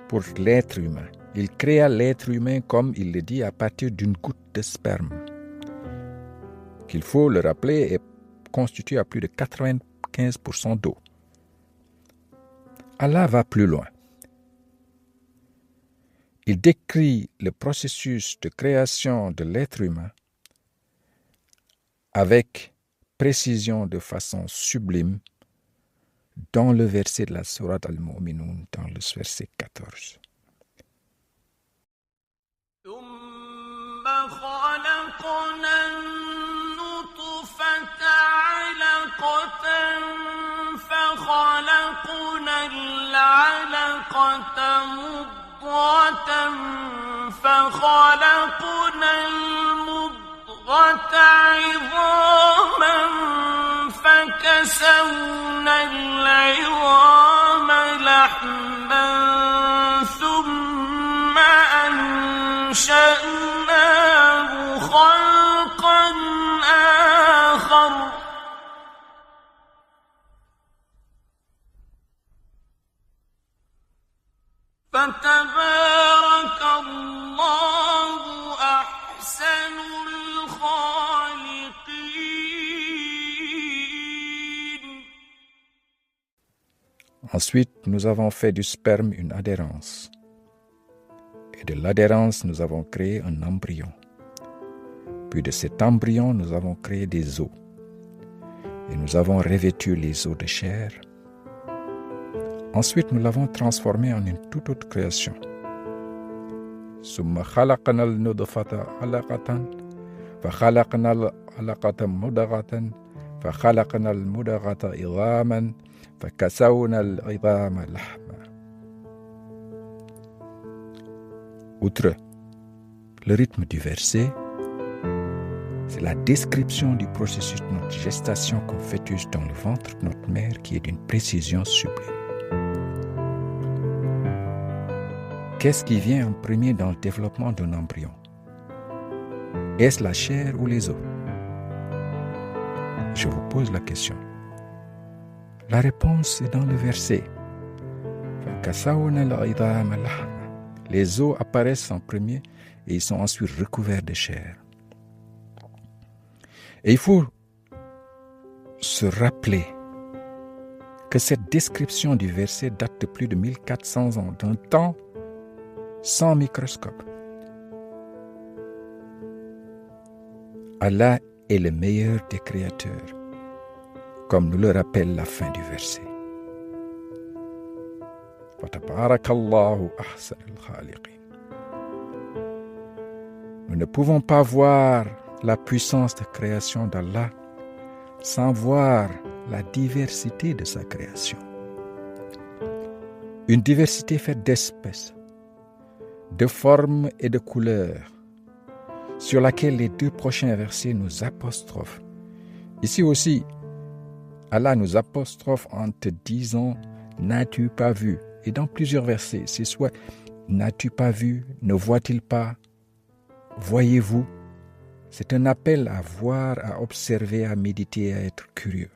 pour l'être humain. Il créa l'être humain, comme il le dit, à partir d'une goutte de sperme, qu'il faut le rappeler est constitué à plus de 95% d'eau. Allah va plus loin. Il décrit le processus de création de l'être humain avec précision, de façon sublime, dans le verset de la sourate Al-Mu'minun, dans le verset 14. ثم خلقنا النطفة علقة فخلقنا العلقة مضغة فخلقنا المضغة عظاما فكسونا العظام لحما ثم أنشأناه خلقا آخر فتبارك الله أحسن الخالقين. Ensuite, nous avons fait du sperme une adhérence. Et Et de l'adhérence, nous avons créé un embryon. Puis de cet embryon, nous avons créé des os. Et nous avons revêtu les os de chair. Ensuite, nous l'avons transformé en une toute autre création. ثم خلقنا النطفة علقة فخلقنا العلقة مضغة فخلقنا المضغة عظاما فكسونا العظام لحما. Outre le rythme du verset, c'est la description du processus de notre gestation qu'on fœtuse dans le ventre de notre mère qui est d'une précision sublime. Qu'est-ce qui vient en premier dans le développement d'un embryon? Est-ce la chair ou les os? Je vous pose la question. La réponse est dans le verset. Les os apparaissent en premier et ils sont ensuite recouverts de chair. Et il faut se rappeler que cette description du verset date de plus de 1400 ans, d'un temps sans microscope. Allah est le meilleur des créateurs, comme nous le rappelle la fin du verset. Nous ne pouvons pas voir la puissance de création d'Allah sans voir la diversité de sa création. Une diversité faite d'espèces, de formes et de couleurs, sur laquelle les deux prochains versets nous apostrophent. Ici aussi, Allah nous apostrophe en te disant « N'as-tu pas vu ?» Et dans plusieurs versets, c'est soit « N'as-tu pas vu ?» « Ne voit-il pas ?» « Voyez-vous ?» C'est un appel à voir, à observer, à méditer, à être curieux.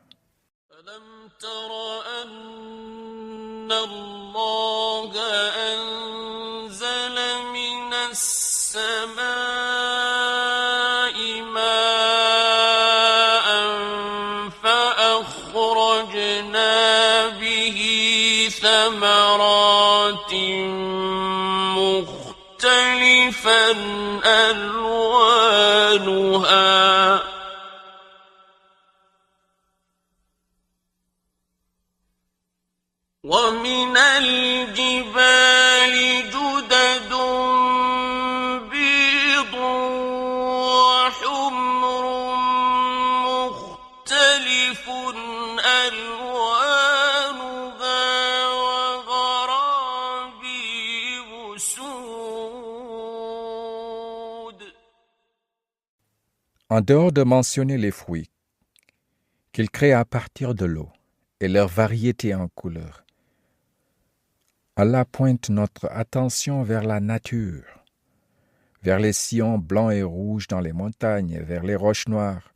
مختلفا ألوانها ومن الجبال جدد بيض وحمر مختلف ألوانها وغرابيب سود. En dehors de mentionner les fruits qu'il crée à partir de l'eau et leur variété en couleurs, Allah pointe notre attention vers la nature, vers les sillons blancs et rouges dans les montagnes, vers les roches noires,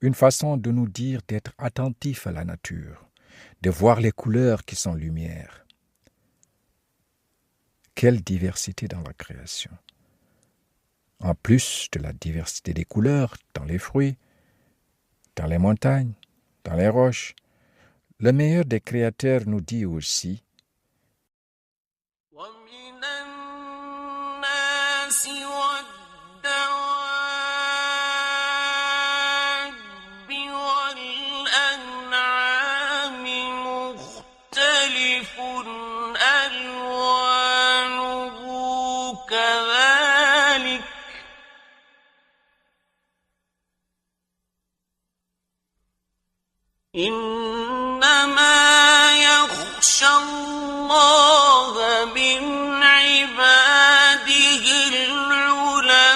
une façon de nous dire d'être attentifs à la nature, de voir les couleurs qui sont lumière. Quelle diversité dans la création! En plus de la diversité des couleurs dans les fruits, dans les montagnes, dans les roches, le meilleur des créateurs nous dit aussi ومن الناس والدواب والأنعام مختلف ألوانه كذلك إنما يخشى الله من عباده العلماء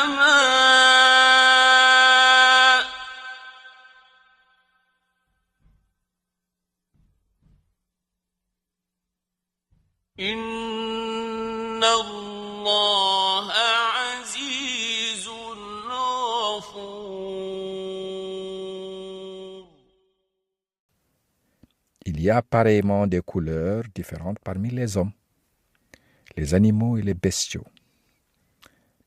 إن الله عزيز غفور. Il y a pareillement des couleurs différentes parmi les hommes, les animaux et les bestiaux.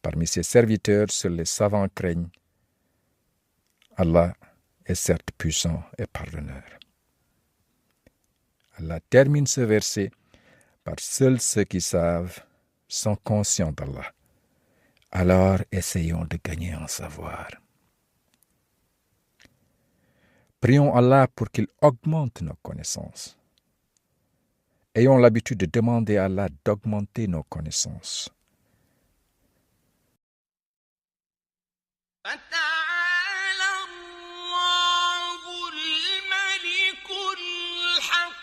Parmi ses serviteurs, seuls les savants craignent. Allah est certes puissant et pardonneur. Allah termine ce verset par seuls ceux qui savent sont conscients d'Allah. Alors essayons de gagner en savoir. Prions Allah pour qu'il augmente nos connaissances. Ayons l'habitude de demander à Allah d'augmenter nos connaissances. فتعالى الله الملك الحق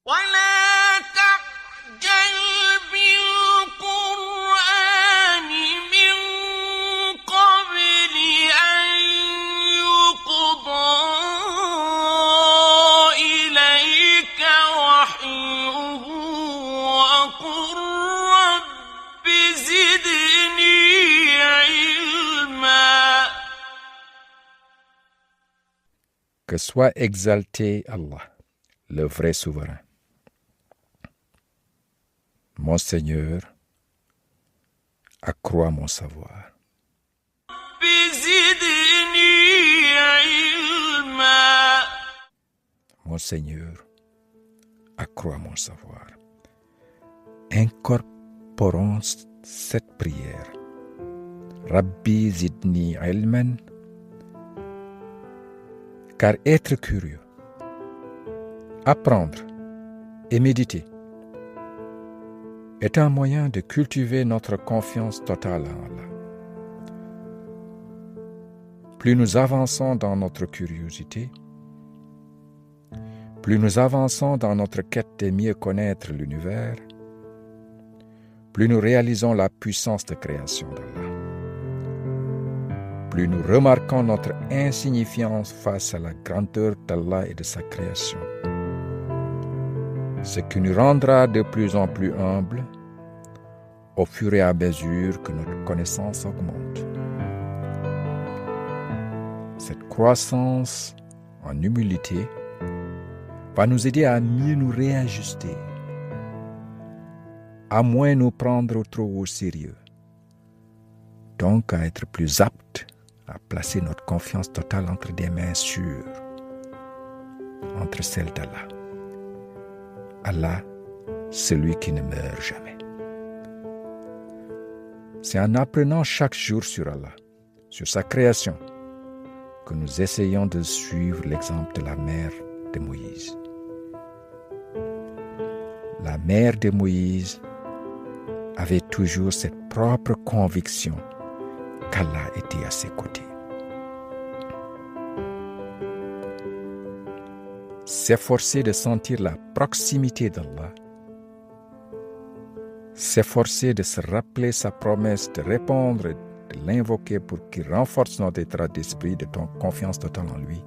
ولا تعجل بالقرآن من قبل أن يقضى إليك وحيه وقل رب زدني علما. Que soit exalté Allah, le vrai souverain. Mon Seigneur, accrois mon savoir. رب زدني علما. Mon Seigneur, accrois mon savoir. Incorporons cette prière. Rabbi zidni ilman, car être curieux, apprendre et méditer est un moyen de cultiver notre confiance totale en Allah. Plus nous avançons dans notre curiosité, plus nous avançons dans notre quête de mieux connaître l'univers, plus nous réalisons la puissance de création d'Allah. Plus nous remarquons notre insignifiance face à la grandeur d'Allah et de sa création. Ce qui nous rendra de plus en plus humbles au fur et à mesure que notre connaissance augmente. Cette croissance en humilité va nous aider à mieux nous réajuster, à moins nous prendre trop au sérieux, donc à être plus aptes à placer notre confiance totale entre des mains sûres, entre celles d'Allah. Allah, celui qui ne meurt jamais. C'est en apprenant chaque jour sur Allah, sur sa création, que nous essayons de suivre l'exemple de la mère de Moïse. La mère de Moïse avait toujours cette propre conviction qu'Allah était à ses côtés. S'efforcer de sentir la proximité d'Allah, s'efforcer de se rappeler sa promesse de répondre, de l'invoquer pour qu'il renforce notre état d'esprit de ton confiance totale en lui,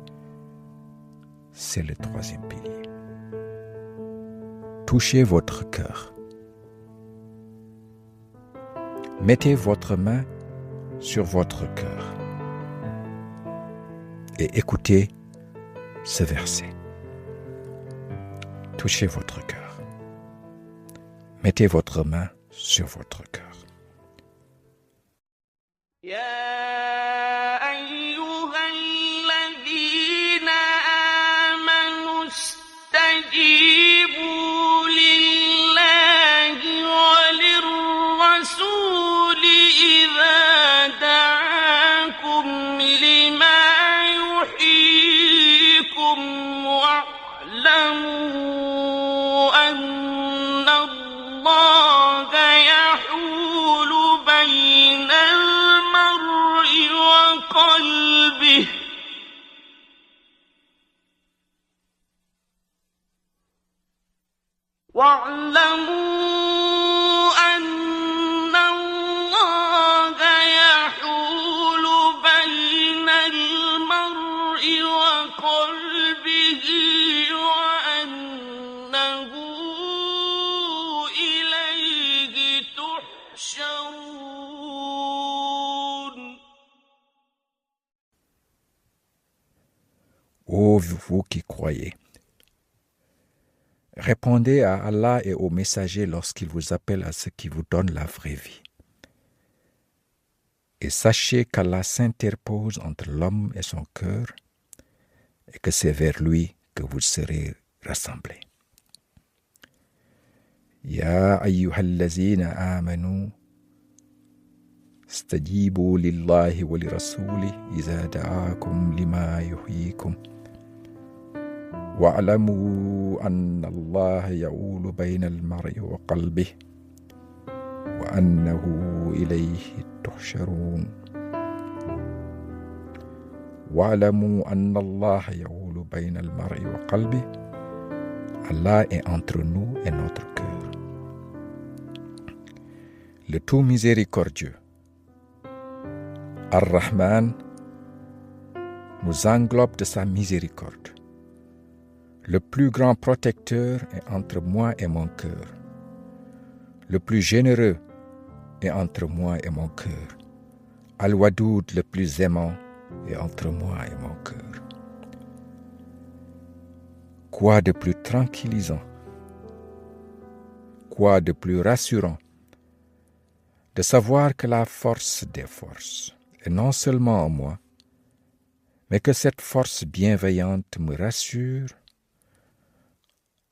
c'est le troisième pilier. Touchez votre cœur. Mettez votre main sur votre cœur et écoutez ce verset. Touchez votre cœur. Mettez votre main sur votre cœur. يا أيها الذين آمنوا استجيبوا لله وللرسول إذا دعاكم لما يحييكم واعلموا أن الله يحول بين المرء وقلبه واعلموا أن الله يحول بين المرء وقلبه وأنه إليه تحشرون. Ô vous qui croyez, répondez à Allah et aux messagers lorsqu'ils vous appellent à ce qui vous donne la vraie vie. Et sachez qu'Allah s'interpose entre l'homme et son cœur et que c'est vers lui que vous serez rassemblés. Ya ayyuhallazina amanu استجيبوا لله ولرسوله إذا دعاكم لما يحييكم واعلموا أن الله يؤول بين المرء وقلبه وأنه إليه تحشرون واعلموا أن الله يؤول بين المرء وقلبه. Allah est entre nous et notre cœur. Le tout miséricordieux, Ar-Rahman, nous englobe de sa miséricorde. Le plus grand protecteur est entre moi et mon cœur. Le plus généreux est entre moi et mon cœur. Al-Wadoud, le plus aimant, est entre moi et mon cœur. Quoi de plus tranquillisant, quoi de plus rassurant de savoir que la force des forces est non seulement en moi, mais que cette force bienveillante me rassure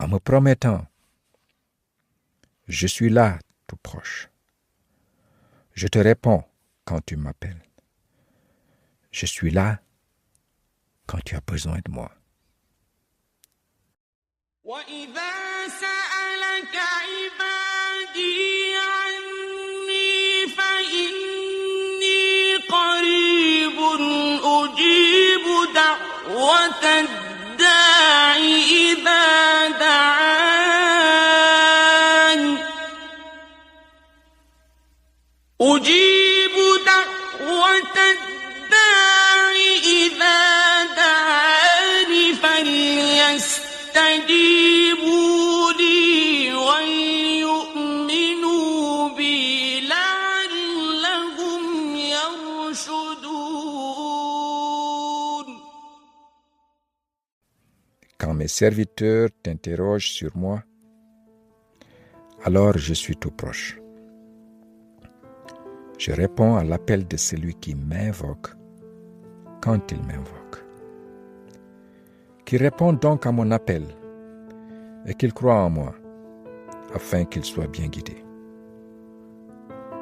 en me promettant « Je suis là, tout proche. Je te réponds quand tu m'appelles. Je suis là quand tu as besoin de moi. » وَإِذَا سَأَلَكَ عِبَادِي عَنِّي فَإِنِّي قَرِيبٌ أُجِيبُ دَعْوَةَ الدَّاعِ إِذَا دَعَانِ أُجِيبُ دَعْوَةَ الدَّاعِ إِذَا دَعَانِ فَلْيَسْتَجِيبُوا لِي وَلْيُؤْمِنُوا بِي لَعَلَّهُمْ يَرْشُدُونَ. Quand mes serviteurs t'interrogent sur moi, alors je suis tout proche. Je réponds à l'appel de celui qui m'invoque quand il m'invoque. Qu'il réponde donc à mon appel et qu'il croit en moi afin qu'il soit bien guidé.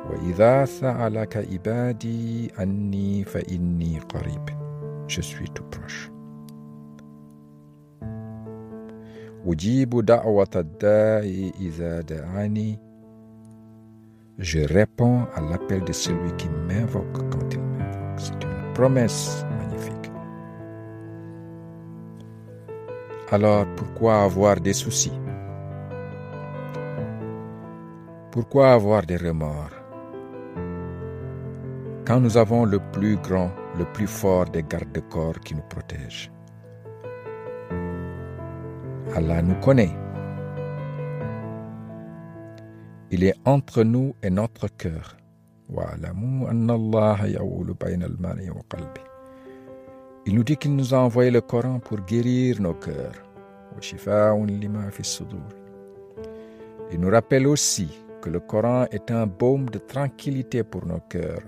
وَإِذَا سَأَلَكَ عِبَادِي عَنِّي فَإِنِّي قَرِيبٌ. Je suis tout proche. أُجِيبُ دَعْوَةَ الدَّاعِ إِذَا دَعَانِي. Je réponds à l'appel de celui qui m'invoque quand il m'invoque. C'est une promesse magnifique. Alors pourquoi avoir des soucis? Pourquoi avoir des remords? Quand nous avons le plus grand, le plus fort des gardes-corps qui nous protègent. Allah nous connaît. Il est entre nous et notre cœur. Il nous dit qu'il nous a envoyé le Coran pour guérir nos cœurs. Il nous rappelle aussi que le Coran est un baume de tranquillité pour nos cœurs.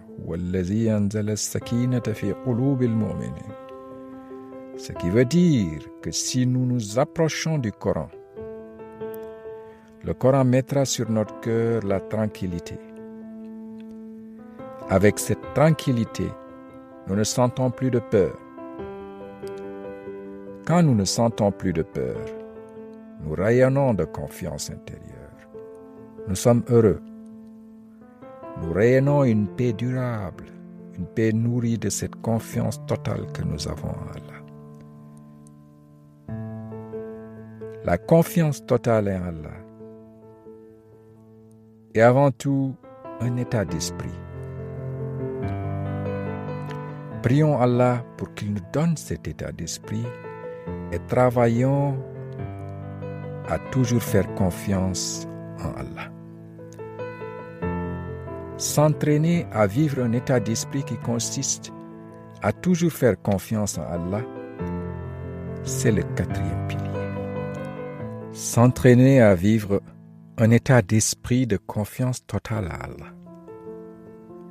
Ce qui veut dire que si nous nous approchons du Coran, le Coran mettra sur notre cœur la tranquillité. Avec cette tranquillité, nous ne sentons plus de peur. Quand nous ne sentons plus de peur, nous rayonnons de confiance intérieure. Nous sommes heureux. Nous rayonnons une paix durable, une paix nourrie de cette confiance totale que nous avons en Allah. La confiance totale en Allah est avant tout un état d'esprit. Prions Allah pour qu'il nous donne cet état d'esprit et travaillons à toujours faire confiance en Allah. S'entraîner à vivre un état d'esprit qui consiste à toujours faire confiance en Allah, c'est le 4e pilier. S'entraîner à vivre un état d'esprit de confiance totale à Allah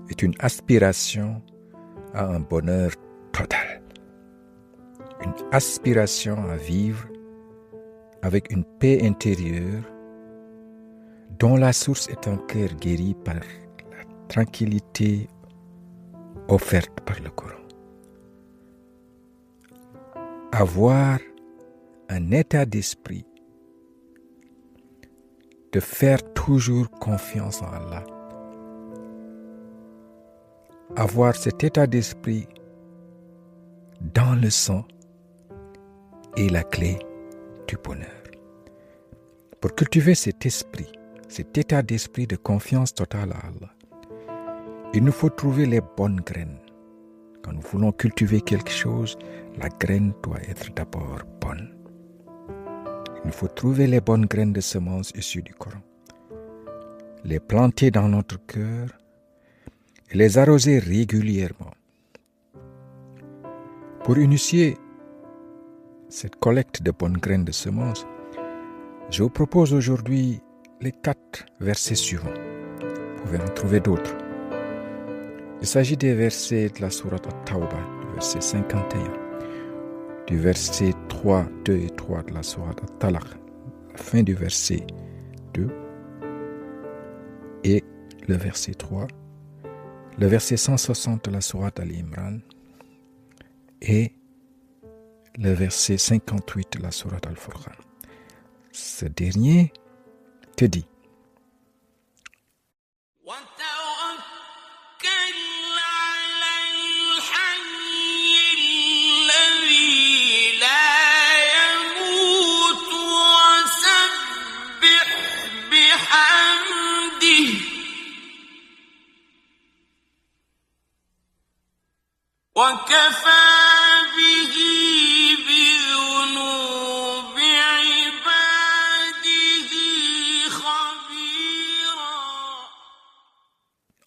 est une aspiration à un bonheur total, une aspiration à vivre avec une paix intérieure dont la source est un cœur guéri par la tranquillité offerte par le Coran. Avoir un état d'esprit de faire toujours confiance en Allah. Avoir cet état d'esprit dans le sang est la clé du bonheur. Pour cultiver cet esprit, cet état d'esprit de confiance totale à Allah, il nous faut trouver les bonnes graines. Quand nous voulons cultiver quelque chose, la graine doit être d'abord bonne. Il nous faut trouver les bonnes graines de semences issues du Coran, les planter dans notre cœur et les arroser régulièrement. Pour initier cette collecte de bonnes graines de semences, je vous propose aujourd'hui les 4 versets suivants. Vous pouvez en trouver d'autres. Il s'agit des versets de la sourate At-Tawbah, du verset 51, du verset 3, 2 et 3 de la sourate At-Talaq, la fin du verset 2, et le verset 3, le verset 160 de la sourate Al-Imran, et le verset 58 de la sourate Al-Furqan. Ce dernier te dit: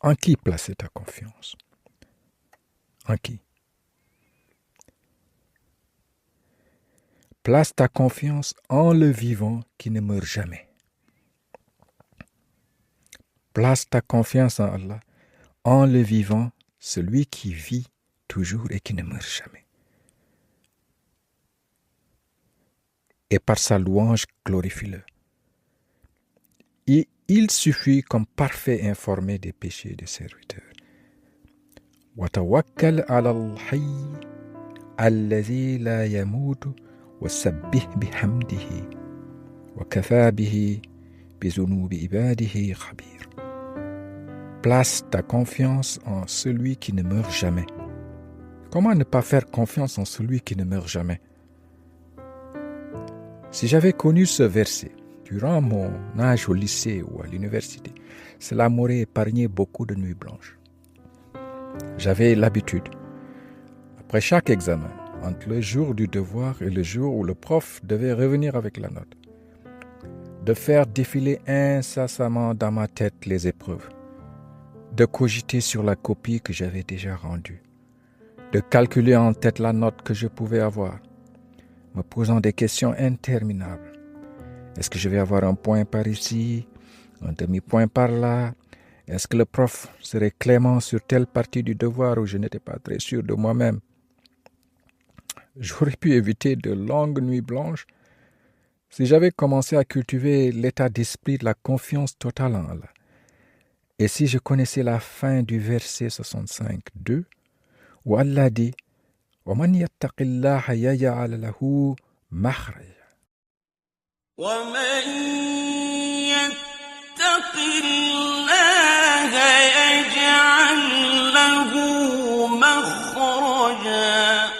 En qui placer ta confiance? En qui? Place ta confiance en le vivant qui ne meurt jamais. Place ta confiance en Allah, en le vivant, celui qui vit toujours et qui ne meurt jamais. Et par sa louange, glorifie-le. Et il suffit comme parfait informé des péchés des serviteurs. وَتَوَكَّلْ عَلَى الْحَيِّ الَّذِي لَا يَمُوتُ وَسَبِّحْ بِحَمْدِهِ وَكَفَى بِهِ بِذُنُوبِ عِبَادِهِ خَبِيرٌ. Place ta confiance en celui qui ne meurt jamais. Comment ne pas faire confiance en celui qui ne meurt jamais? Si j'avais connu ce verset durant mon âge au lycée ou à l'université, cela m'aurait épargné beaucoup de nuits blanches. J'avais l'habitude, après chaque examen, entre le jour du devoir et le jour où le prof devait revenir avec la note, de faire défiler incessamment dans ma tête les épreuves, de cogiter sur la copie que j'avais déjà rendue, de calculer en tête la note que je pouvais avoir, me posant des questions interminables. Est-ce que je vais avoir un point par ici, un demi-point par là? Est-ce que le prof serait clément sur telle partie du devoir où je n'étais pas très sûr de moi-même? J'aurais pu éviter de longues nuits blanches si j'avais commencé à cultiver l'état d'esprit de la confiance totale en Allah. Et si je connaissais la fin du verset 65-2, où Allah dit « وَمَنْ يَتَّقِ اللَّهَ يَجْعَلْ لَهُ مَخْرَجًا » وَمَنْ يَتَّقِ اللَّهَ يَجْعَلْ لَهُ مَخْرَجًا.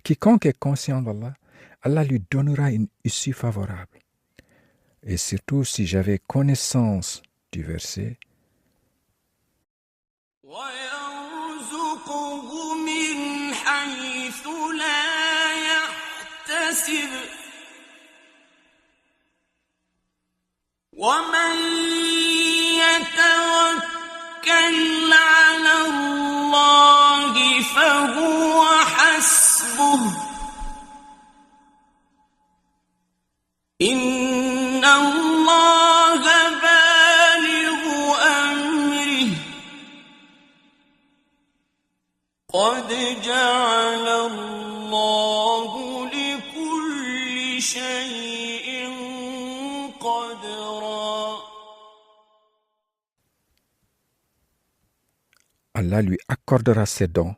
Quiconque est conscient d'Allah, Allah lui donnera une issue favorable. Et surtout si j'avais connaissance du verset, وَيَرْزُقْهُ مِنْ حَيْثُ لَا يَحْتَسِبُ وَمَنْ يَتَوَكَّلْ عَلَى اللَّهِ فَهُوَ حَسْبُهُ إِنَّ اللَّهَ بَالِغُ أَمْرِهِ قَدْ جَعَلَ Allah lui accordera ses dons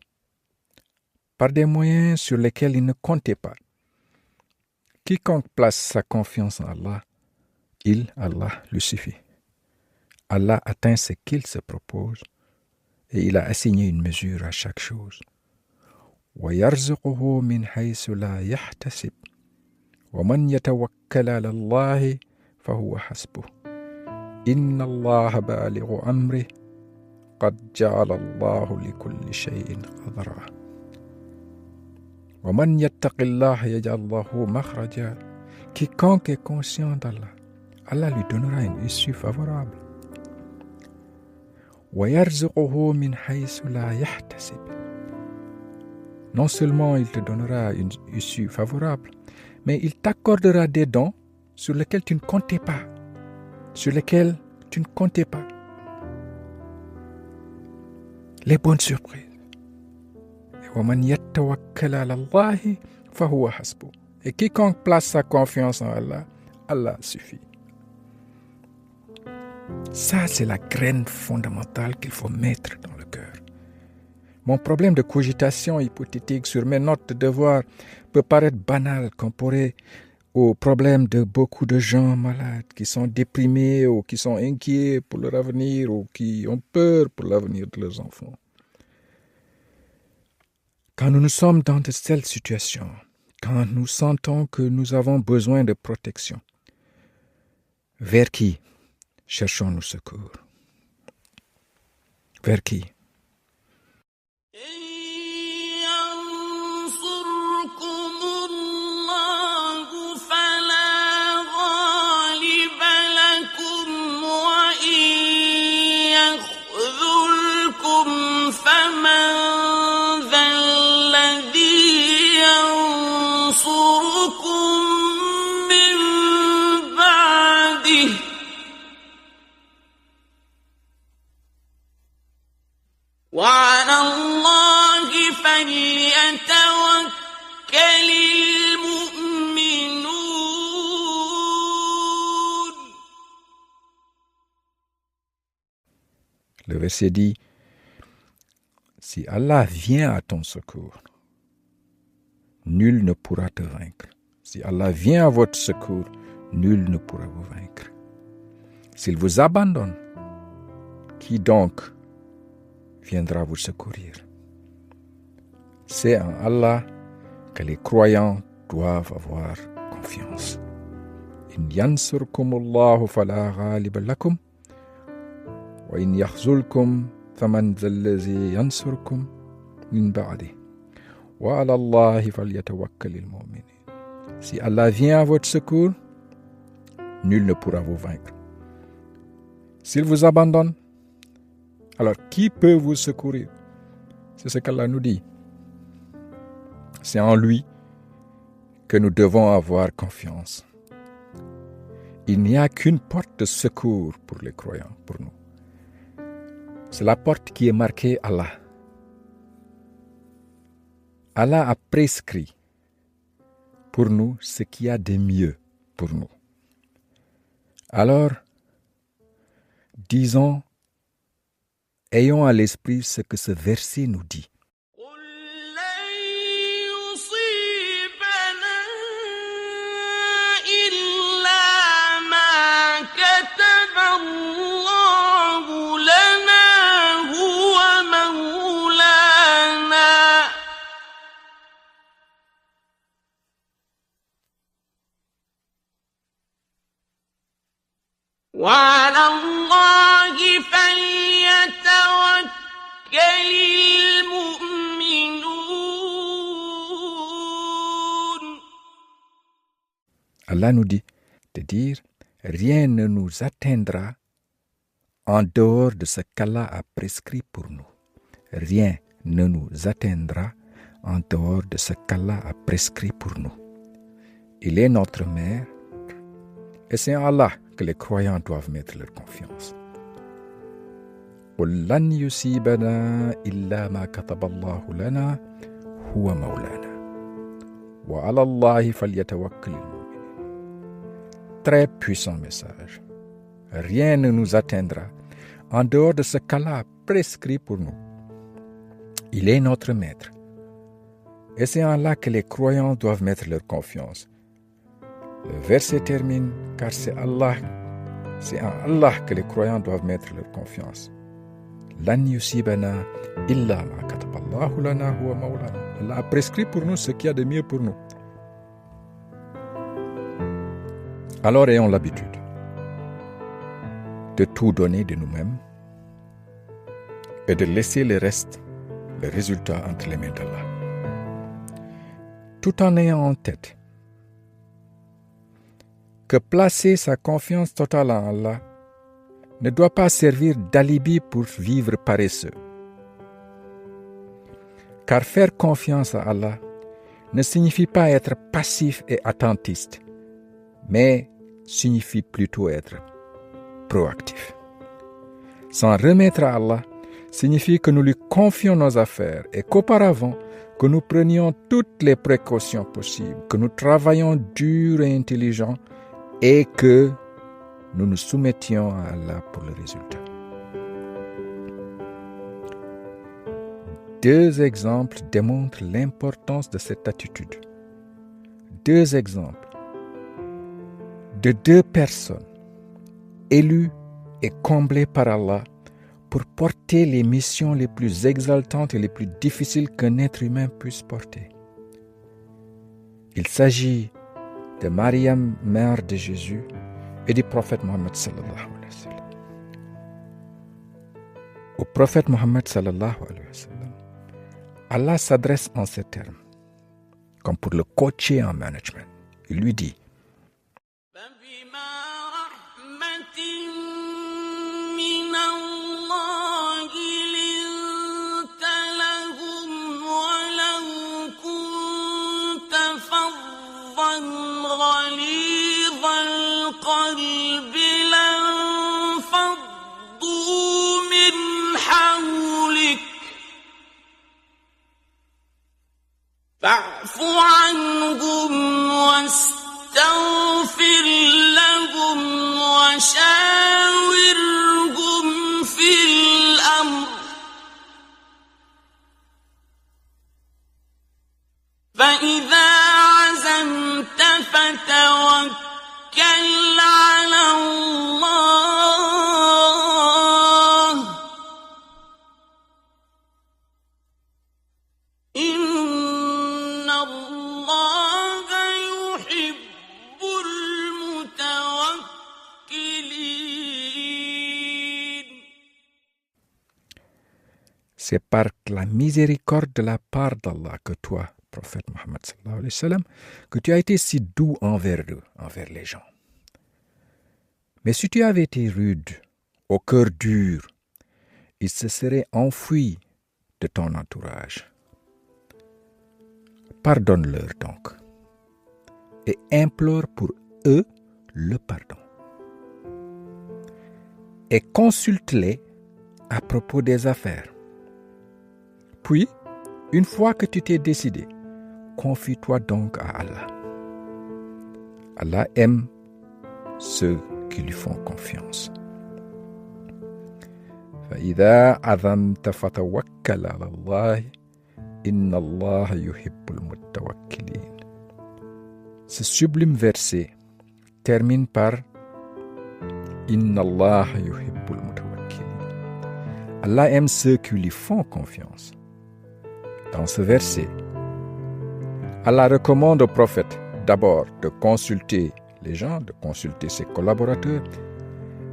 par des moyens sur lesquels il ne comptait pas. Quiconque place sa confiance en Allah, Allah, lui suffit. Allah atteint ce qu'il se propose et il a assigné une mesure à chaque chose. وَيَرْزُقُهُ مِنْ حَيْثُ لَا يَحْتَسِبُ وَمَنْ يَتَوَكَّلْ عَلَى اللَّهِ فَهُوَ حَسْبُهُ إِنَّ اللَّهَ بَالِغُ أَمْرِهِ قَدْ جَعَلَ اللَّهُ لِكُلِّ شَيْءٍ قَدْرًا وَمَنْ يَتَّقِ اللَّهَ يَجْعَلْ لَهُ مَخْرَجًا. Quiconque est conscient d'Allah, Allah lui donnera une issue favorable. وَيَرْزُقُهُ مِنْ حَيْثُ لَا يَحْتَسِبُ. Non seulement il te donnera une issue favorable, mais il t'accordera des dons sur lesquels tu ne comptais pas. Les bonnes surprises. وَمَنْ يَتَّوَكَّلْ عَلَى اللَّهِ فَهُوَ حَسْبُهُ. Et quiconque place sa confiance en Allah, Allah suffit. Ça, c'est la graine fondamentale qu'il faut mettre dans le cœur. Mon problème de cogitation hypothétique sur mes notes de devoir peut paraître banal comparé au problème de beaucoup de gens malades qui sont déprimés ou qui sont inquiets pour leur avenir ou qui ont peur pour l'avenir de leurs enfants. Quand nous sommes dans de telles situations, quand nous sentons que nous avons besoin de protection, vers qui cherchons-nous secours? Vers qui? وعلى الله فليتوكل المؤمنون. Le verset dit, si Allah vient à ton secours, nul ne pourra te vaincre. Si Allah vient à votre secours, nul ne pourra vous vaincre. S'il vous abandonne, qui donc viendra vous secourir? C'est en Allah que les croyants doivent avoir confiance. In yansurkumullahu fala ghaliba lakum wa in yakhzulkum faman zallazi yansurkum min ba'di wa 'ala Allahi falyatawakkalul mu'minin. Si Allah vient à votre secours, nul ne pourra vous vaincre. S'il vous abandonne, alors qui peut vous secourir? C'est ce qu'Allah nous dit. C'est en lui que nous devons avoir confiance. Il n'y a qu'une porte de secours pour les croyants, pour nous. C'est la porte qui est marquée Allah. Allah a prescrit pour nous ce qu'il y a de mieux pour nous. Alors, disons, ayons à l'esprit ce que ce verset nous dit. وعلى الله فليتوكل المؤمنون. Allah nous dit de dire rien ne nous atteindra en dehors de ce qu'Allah a prescrit pour nous. Rien ne nous atteindra en dehors de ce qu'Allah a prescrit pour nous. Il est notre Maître et c'est en Allah que les croyants doivent mettre leur confiance. قُلْ لَنْ يُصِيبَنَا إِلَّا مَا كَتَبَ اللَّهُ لَنَا هُوَ مَوْلَانَا وَعَلَى اللَّهِ فَلْيَتَوَكَّلِ الْمُؤْمِنُونَ. Très puissant message. Rien ne nous atteindra en dehors de ce qu'Allah a prescrit pour nous. Il est notre maître. Et c'est en là que les croyants doivent mettre leur confiance. Le verset termine car c'est en Allah que les croyants doivent mettre leur confiance. Lan yusibana illa ma kataballahu lana huwa maulana. Allah a prescrit pour nous ce qu'il y a de mieux pour nous. Alors ayons l'habitude de tout donner de nous-mêmes et de laisser le résultat entre les mains d'Allah. Tout en ayant en tête que placer sa confiance totale en Allah ne doit pas servir d'alibi pour vivre paresseux. Car faire confiance à Allah ne signifie pas être passif et attentiste, mais signifie plutôt être proactif. S'en remettre à Allah signifie que nous lui confions nos affaires et qu'auparavant, que nous prenions toutes les précautions possibles, que nous travaillions dur et intelligent et que nous nous soumettions à Allah pour le résultat. Deux exemples démontrent l'importance de cette attitude. Deux exemples de deux personnes élues et comblées par Allah pour porter les missions les plus exaltantes et les plus difficiles qu'un être humain puisse porter. Il s'agit de Mariam, mère de Jésus, et du prophète Mohammed sallallahu alayhi wa sallam. Au prophète Mohammed sallallahu alayhi wa sallam, Allah s'adresse en ces termes, comme pour le coacher en management. Il lui dit: غليظ القلب لانفضوا من حولك فاعف عنهم واستغفر لهم وشاورهم في الأمر فإذا عزمت فتوكل على الله إن الله يحب المتوكلين. C'est par la miséricorde de la part d'Allah que toi, prophète Mohammed sallallahu alayhi wa sallam, que tu as été si doux envers eux, envers les gens. Mais si tu avais été rude, au cœur dur, ils se seraient enfuis de ton entourage. Pardonne-leur donc et implore pour eux le pardon. Et consulte-les à propos des affaires. Puis, une fois que tu t'es décidé, confie-toi donc à Allah. Allah aime ceux qui lui font confiance. فَإِذَا عَزَمْتَ فَتَوَكَّلْ عَلَى اللَّهِ إِنَّ اللَّهَ يُحِبُّ الْمُتَوَكِّلِينَ. Ce sublime verset termine par إِنَّ اللَّهَ يُحِبُّ الْمُتَوَكِّلِينَ. Allah aime ceux qui lui font confiance. Dans ce verset, Allah recommande au prophète d'abord de consulter les gens, de consulter ses collaborateurs,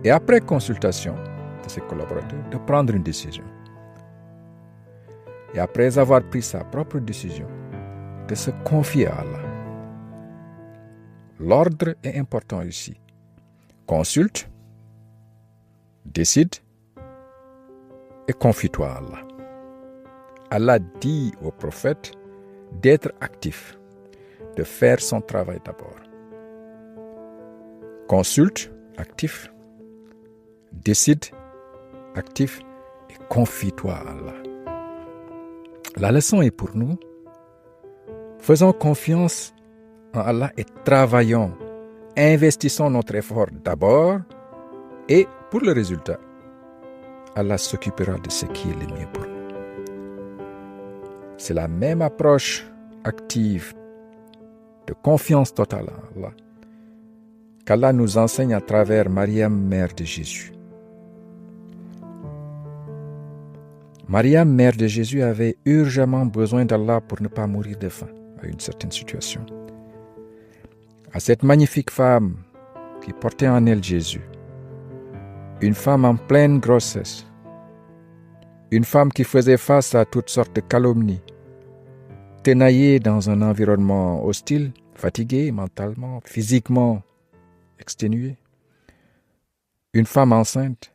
et après consultation de ses collaborateurs, de prendre une décision. Et après avoir pris sa propre décision, de se confier à Allah. L'ordre est important ici. Consulte, décide et confie-toi à Allah. Allah dit au prophète d'être actif, de faire son travail d'abord. Consulte, actif, décide, actif et confie-toi à Allah. La leçon est pour nous. Faisons confiance en Allah et travaillons, investissons notre effort d'abord et pour le résultat, Allah s'occupera de ce qui est le mieux pour nous. C'est la même approche active de confiance totale en Allah qu'Allah nous enseigne à travers Mariam, mère de Jésus. Mariam, mère de Jésus, avait urgemment besoin d'Allah pour ne pas mourir de faim à une certaine situation. À cette magnifique femme qui portait en elle Jésus, une femme en pleine grossesse, une femme qui faisait face à toutes sortes de calomnies, tenaillée dans un environnement hostile, fatiguée mentalement, physiquement exténuée, une femme enceinte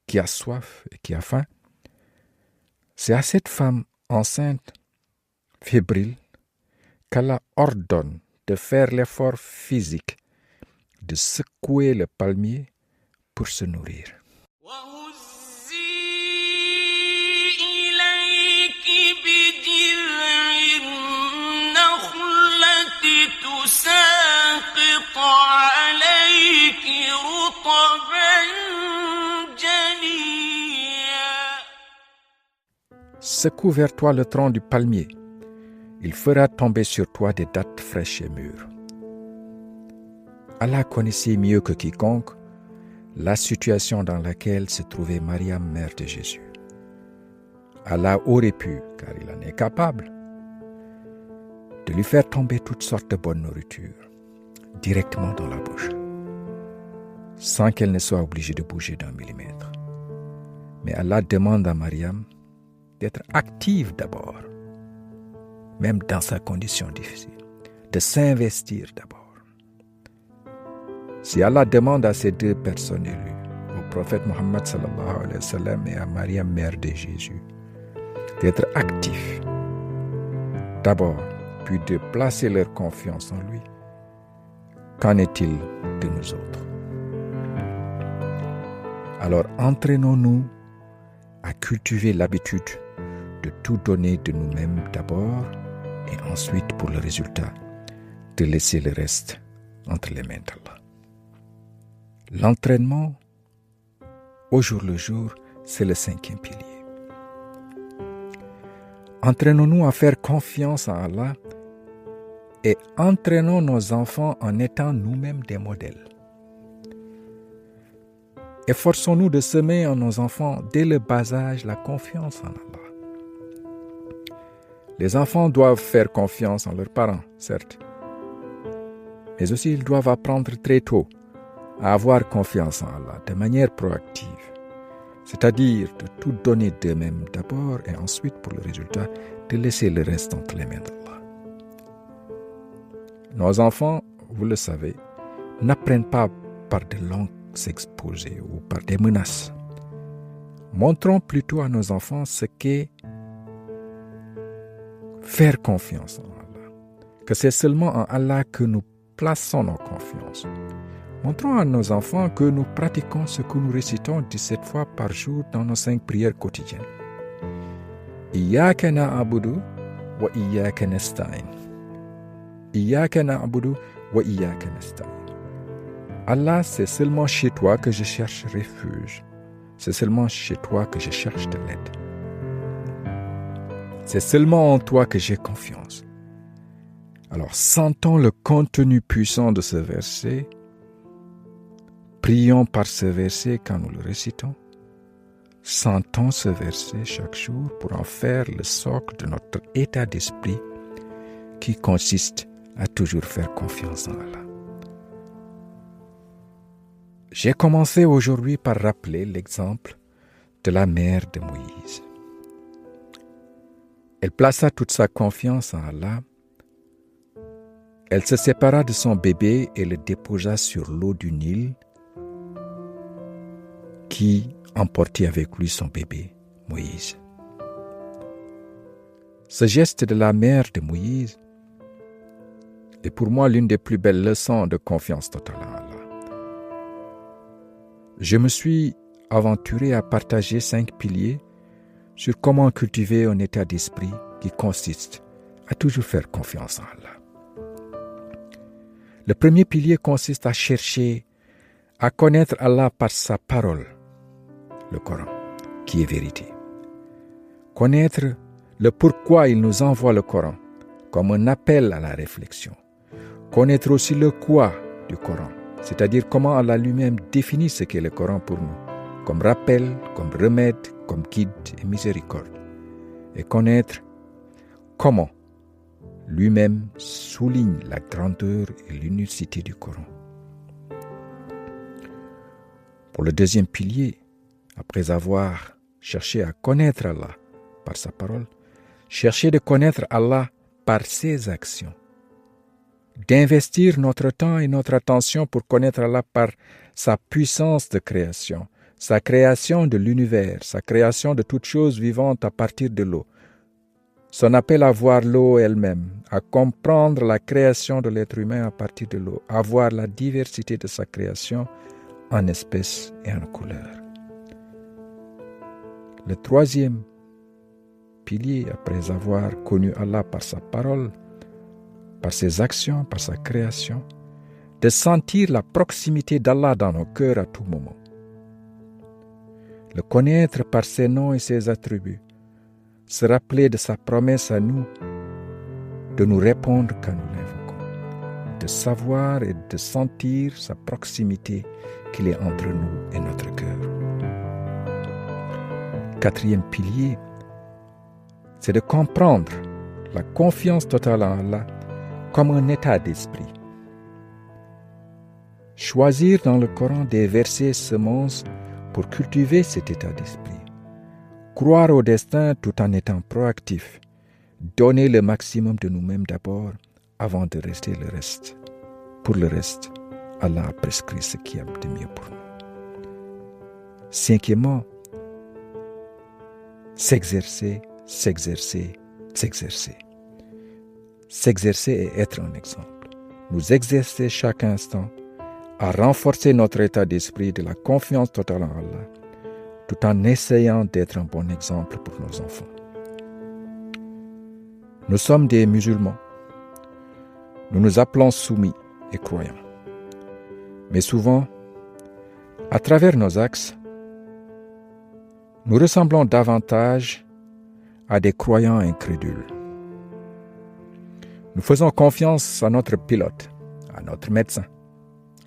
qui a soif et qui a faim. C'est à cette femme enceinte, fébrile, qu'Allah ordonne de faire l'effort physique de secouer le palmier pour se nourrir. Secoue vers toi le tronc du palmier. Il fera tomber sur toi des dattes fraîches et mûres. Allah connaissait mieux que quiconque la situation dans laquelle se trouvait Mariam, mère de Jésus. Allah aurait pu, car il en est capable, de lui faire tomber toutes sortes de bonnes nourritures directement dans la bouche, sans qu'elle ne soit obligée de bouger d'un millimètre. Mais Allah demande à Mariam d'être active d'abord, même dans sa condition difficile, de s'investir d'abord. Si Allah demande à ces deux personnes élues, au prophète Mohammed sallallahu alayhi wa sallam et à Mariam, mère de Jésus, d'être actifs d'abord, puis de placer leur confiance en lui, qu'en est-il de nous autres? Alors entraînons-nous à cultiver l'habitude de tout donner de nous-mêmes d'abord et ensuite pour le résultat de laisser le reste entre les mains d'Allah. L'entraînement au jour le jour, c'est le 5e pilier. Entraînons-nous à faire confiance en Allah et entraînons nos enfants en étant nous-mêmes des modèles. Efforçons-nous de semer en nos enfants dès le bas âge la confiance en Allah. Les enfants doivent faire confiance en leurs parents, certes, mais aussi ils doivent apprendre très tôt à avoir confiance en Allah de manière proactive, c'est-à-dire de tout donner d'eux-mêmes d'abord et ensuite pour le résultat de laisser le reste entre les mains d'Allah. Nos enfants, vous le savez, n'apprennent pas par de longues exposés ou par des menaces. Montrons plutôt à nos enfants ce qu'est faire confiance en Allah, que c'est seulement en Allah que nous plaçons nos confiances. Montrons à nos enfants que nous pratiquons ce que nous récitons 17 fois par jour dans nos 5 prières quotidiennes. Iyyaka na'budu wa iyyaka nasta'in. Iyyaka na'budu wa iyyaka nasta'in. Allah, c'est seulement chez toi que je cherche refuge. C'est seulement chez toi que je cherche de l'aide. C'est seulement en toi que j'ai confiance. Alors, sentons le contenu puissant de ce verset. Prions par ce verset quand nous le récitons. Sentons ce verset chaque jour pour en faire le socle de notre état d'esprit qui consiste à toujours faire confiance en Allah. J'ai commencé aujourd'hui par rappeler l'exemple de la mère de Moïse. Elle plaça toute sa confiance en Allah. Elle se sépara de son bébé et le déposa sur l'eau du Nil qui emportait avec lui son bébé, Moïse. Ce geste de la mère de Moïse est pour moi l'une des plus belles leçons de confiance totale en Allah. Je me suis aventuré à partager 5 piliers sur comment cultiver un état d'esprit qui consiste à toujours faire confiance en Allah. Le premier pilier consiste à chercher à connaître Allah par sa parole, le Coran, qui est vérité. Connaître le pourquoi il nous envoie le Coran, comme un appel à la réflexion. Connaître aussi le quoi du Coran, c'est-à-dire comment Allah lui-même définit ce qu'est le Coran pour nous, comme rappel, comme remède, comme guide et miséricorde. Et connaître comment lui-même souligne la grandeur et l'unicité du Coran. Pour le deuxième pilier, après avoir cherché à connaître Allah par sa parole, chercher de connaître Allah par ses actions. D'investir notre temps et notre attention pour connaître Allah par sa puissance de création, sa création de l'univers, sa création de toutes choses vivantes à partir de l'eau, son appel à voir l'eau elle-même, à comprendre la création de l'être humain à partir de l'eau, à voir la diversité de sa création en espèces et en couleurs. Le troisième pilier, après avoir connu Allah par sa parole, par ses actions, par sa création, de sentir la proximité d'Allah dans nos cœurs à tout moment. Le connaître par ses noms et ses attributs, se rappeler de sa promesse à nous, de nous répondre quand nous l'invoquons, de savoir et de sentir sa proximité qu'il est entre nous et notre cœur. Quatrième pilier, c'est de comprendre la confiance totale en Allah comme un état d'esprit. Choisir dans le Coran des versets semences pour cultiver cet état d'esprit. Croire au destin tout en étant proactif. Donner le maximum de nous-mêmes d'abord avant de rester le reste. Pour le reste, Allah a prescrit ce qui est de mieux pour nous. Cinquièmement, s'exercer. S'exercer et être un exemple. Nous exercer chaque instant à renforcer notre état d'esprit de la confiance totale en Allah, tout en essayant d'être un bon exemple pour nos enfants. Nous sommes des musulmans. Nous nous appelons soumis et croyants. Mais souvent, à travers nos axes, nous ressemblons davantage à des croyants incrédules. Nous faisons confiance à notre pilote, à notre médecin,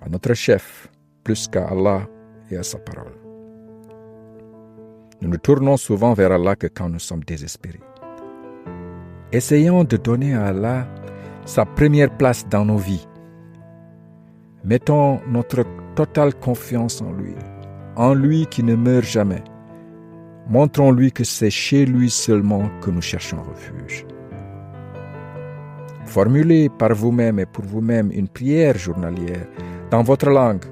à notre chef, plus qu'à Allah et à sa parole. Nous nous tournons souvent vers Allah que quand nous sommes désespérés. Essayons de donner à Allah sa première place dans nos vies. Mettons notre totale confiance en lui qui ne meurt jamais. Montrons-lui que c'est chez lui seulement que nous cherchons refuge. Formulez par vous-même et pour vous-même une prière journalière dans votre langue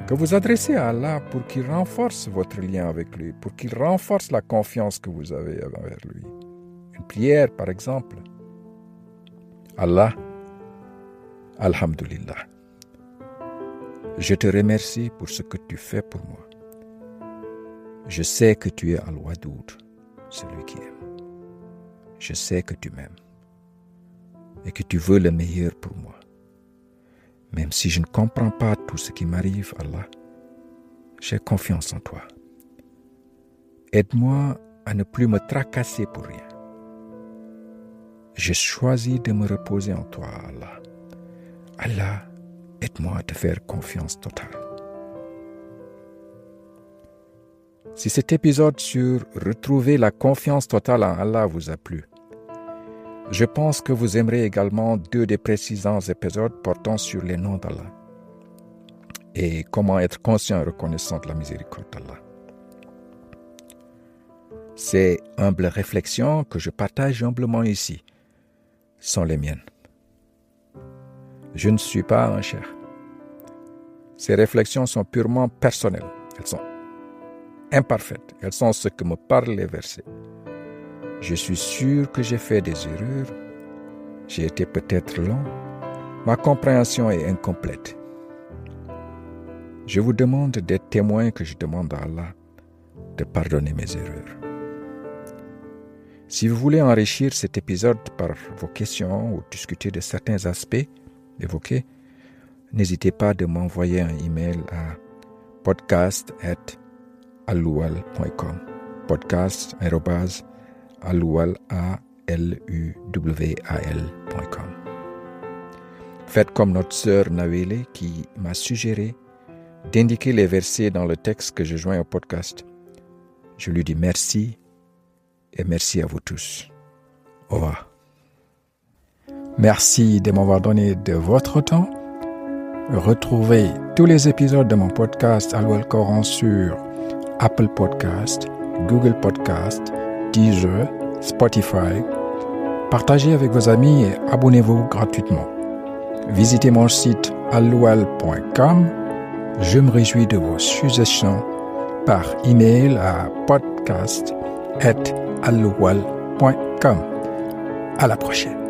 que vous adressez à Allah pour qu'il renforce votre lien avec lui, pour qu'il renforce la confiance que vous avez envers lui. Une prière, par exemple. Allah, Alhamdulillah. Je te remercie pour ce que tu fais pour moi. Je sais que tu es Al-Wadoud, celui qui aime. Je sais que tu m'aimes et que tu veux le meilleur pour moi. Même si je ne comprends pas tout ce qui m'arrive, Allah, j'ai confiance en toi. Aide-moi à ne plus me tracasser pour rien. J'ai choisi de me reposer en toi, Allah. Allah, aide-moi à te faire confiance totale. Si cet épisode sur retrouver la confiance totale en Allah vous a plu, je pense que vous aimerez également 2 des précédents épisodes portant sur les noms d'Allah et comment être conscient et reconnaissant de la miséricorde d'Allah. Ces humbles réflexions que je partage humblement ici sont les miennes. Je ne suis pas un cheikh. Ces réflexions sont purement personnelles. Elles sont imparfaites. Elles sont ce que me parlent les versets. Je suis sûr que j'ai fait des erreurs. J'ai été peut-être long. Ma compréhension est incomplète. Je vous demande d'être témoin que je demande à Allah de pardonner mes erreurs. Si vous voulez enrichir cet épisode par vos questions ou discuter de certains aspects évoqués, n'hésitez pas de m'envoyer un email à podcast@aloual.com podcast@ @aluwal.com. Faites comme notre sœur Nawele qui m'a suggéré d'indiquer les versets dans le texte que je joins au podcast. Je lui dis merci et merci à vous tous. Au revoir. Merci de m'avoir donné de votre temps. Retrouvez tous les épisodes de mon podcast Al Coran sur Apple Podcast, Google Podcast, Deezer, Spotify. Partagez avec vos amis et abonnez-vous gratuitement. Visitez mon site aluwal.com. Je me réjouis de vos suggestions par email à podcast@aluwal.com. À la prochaine.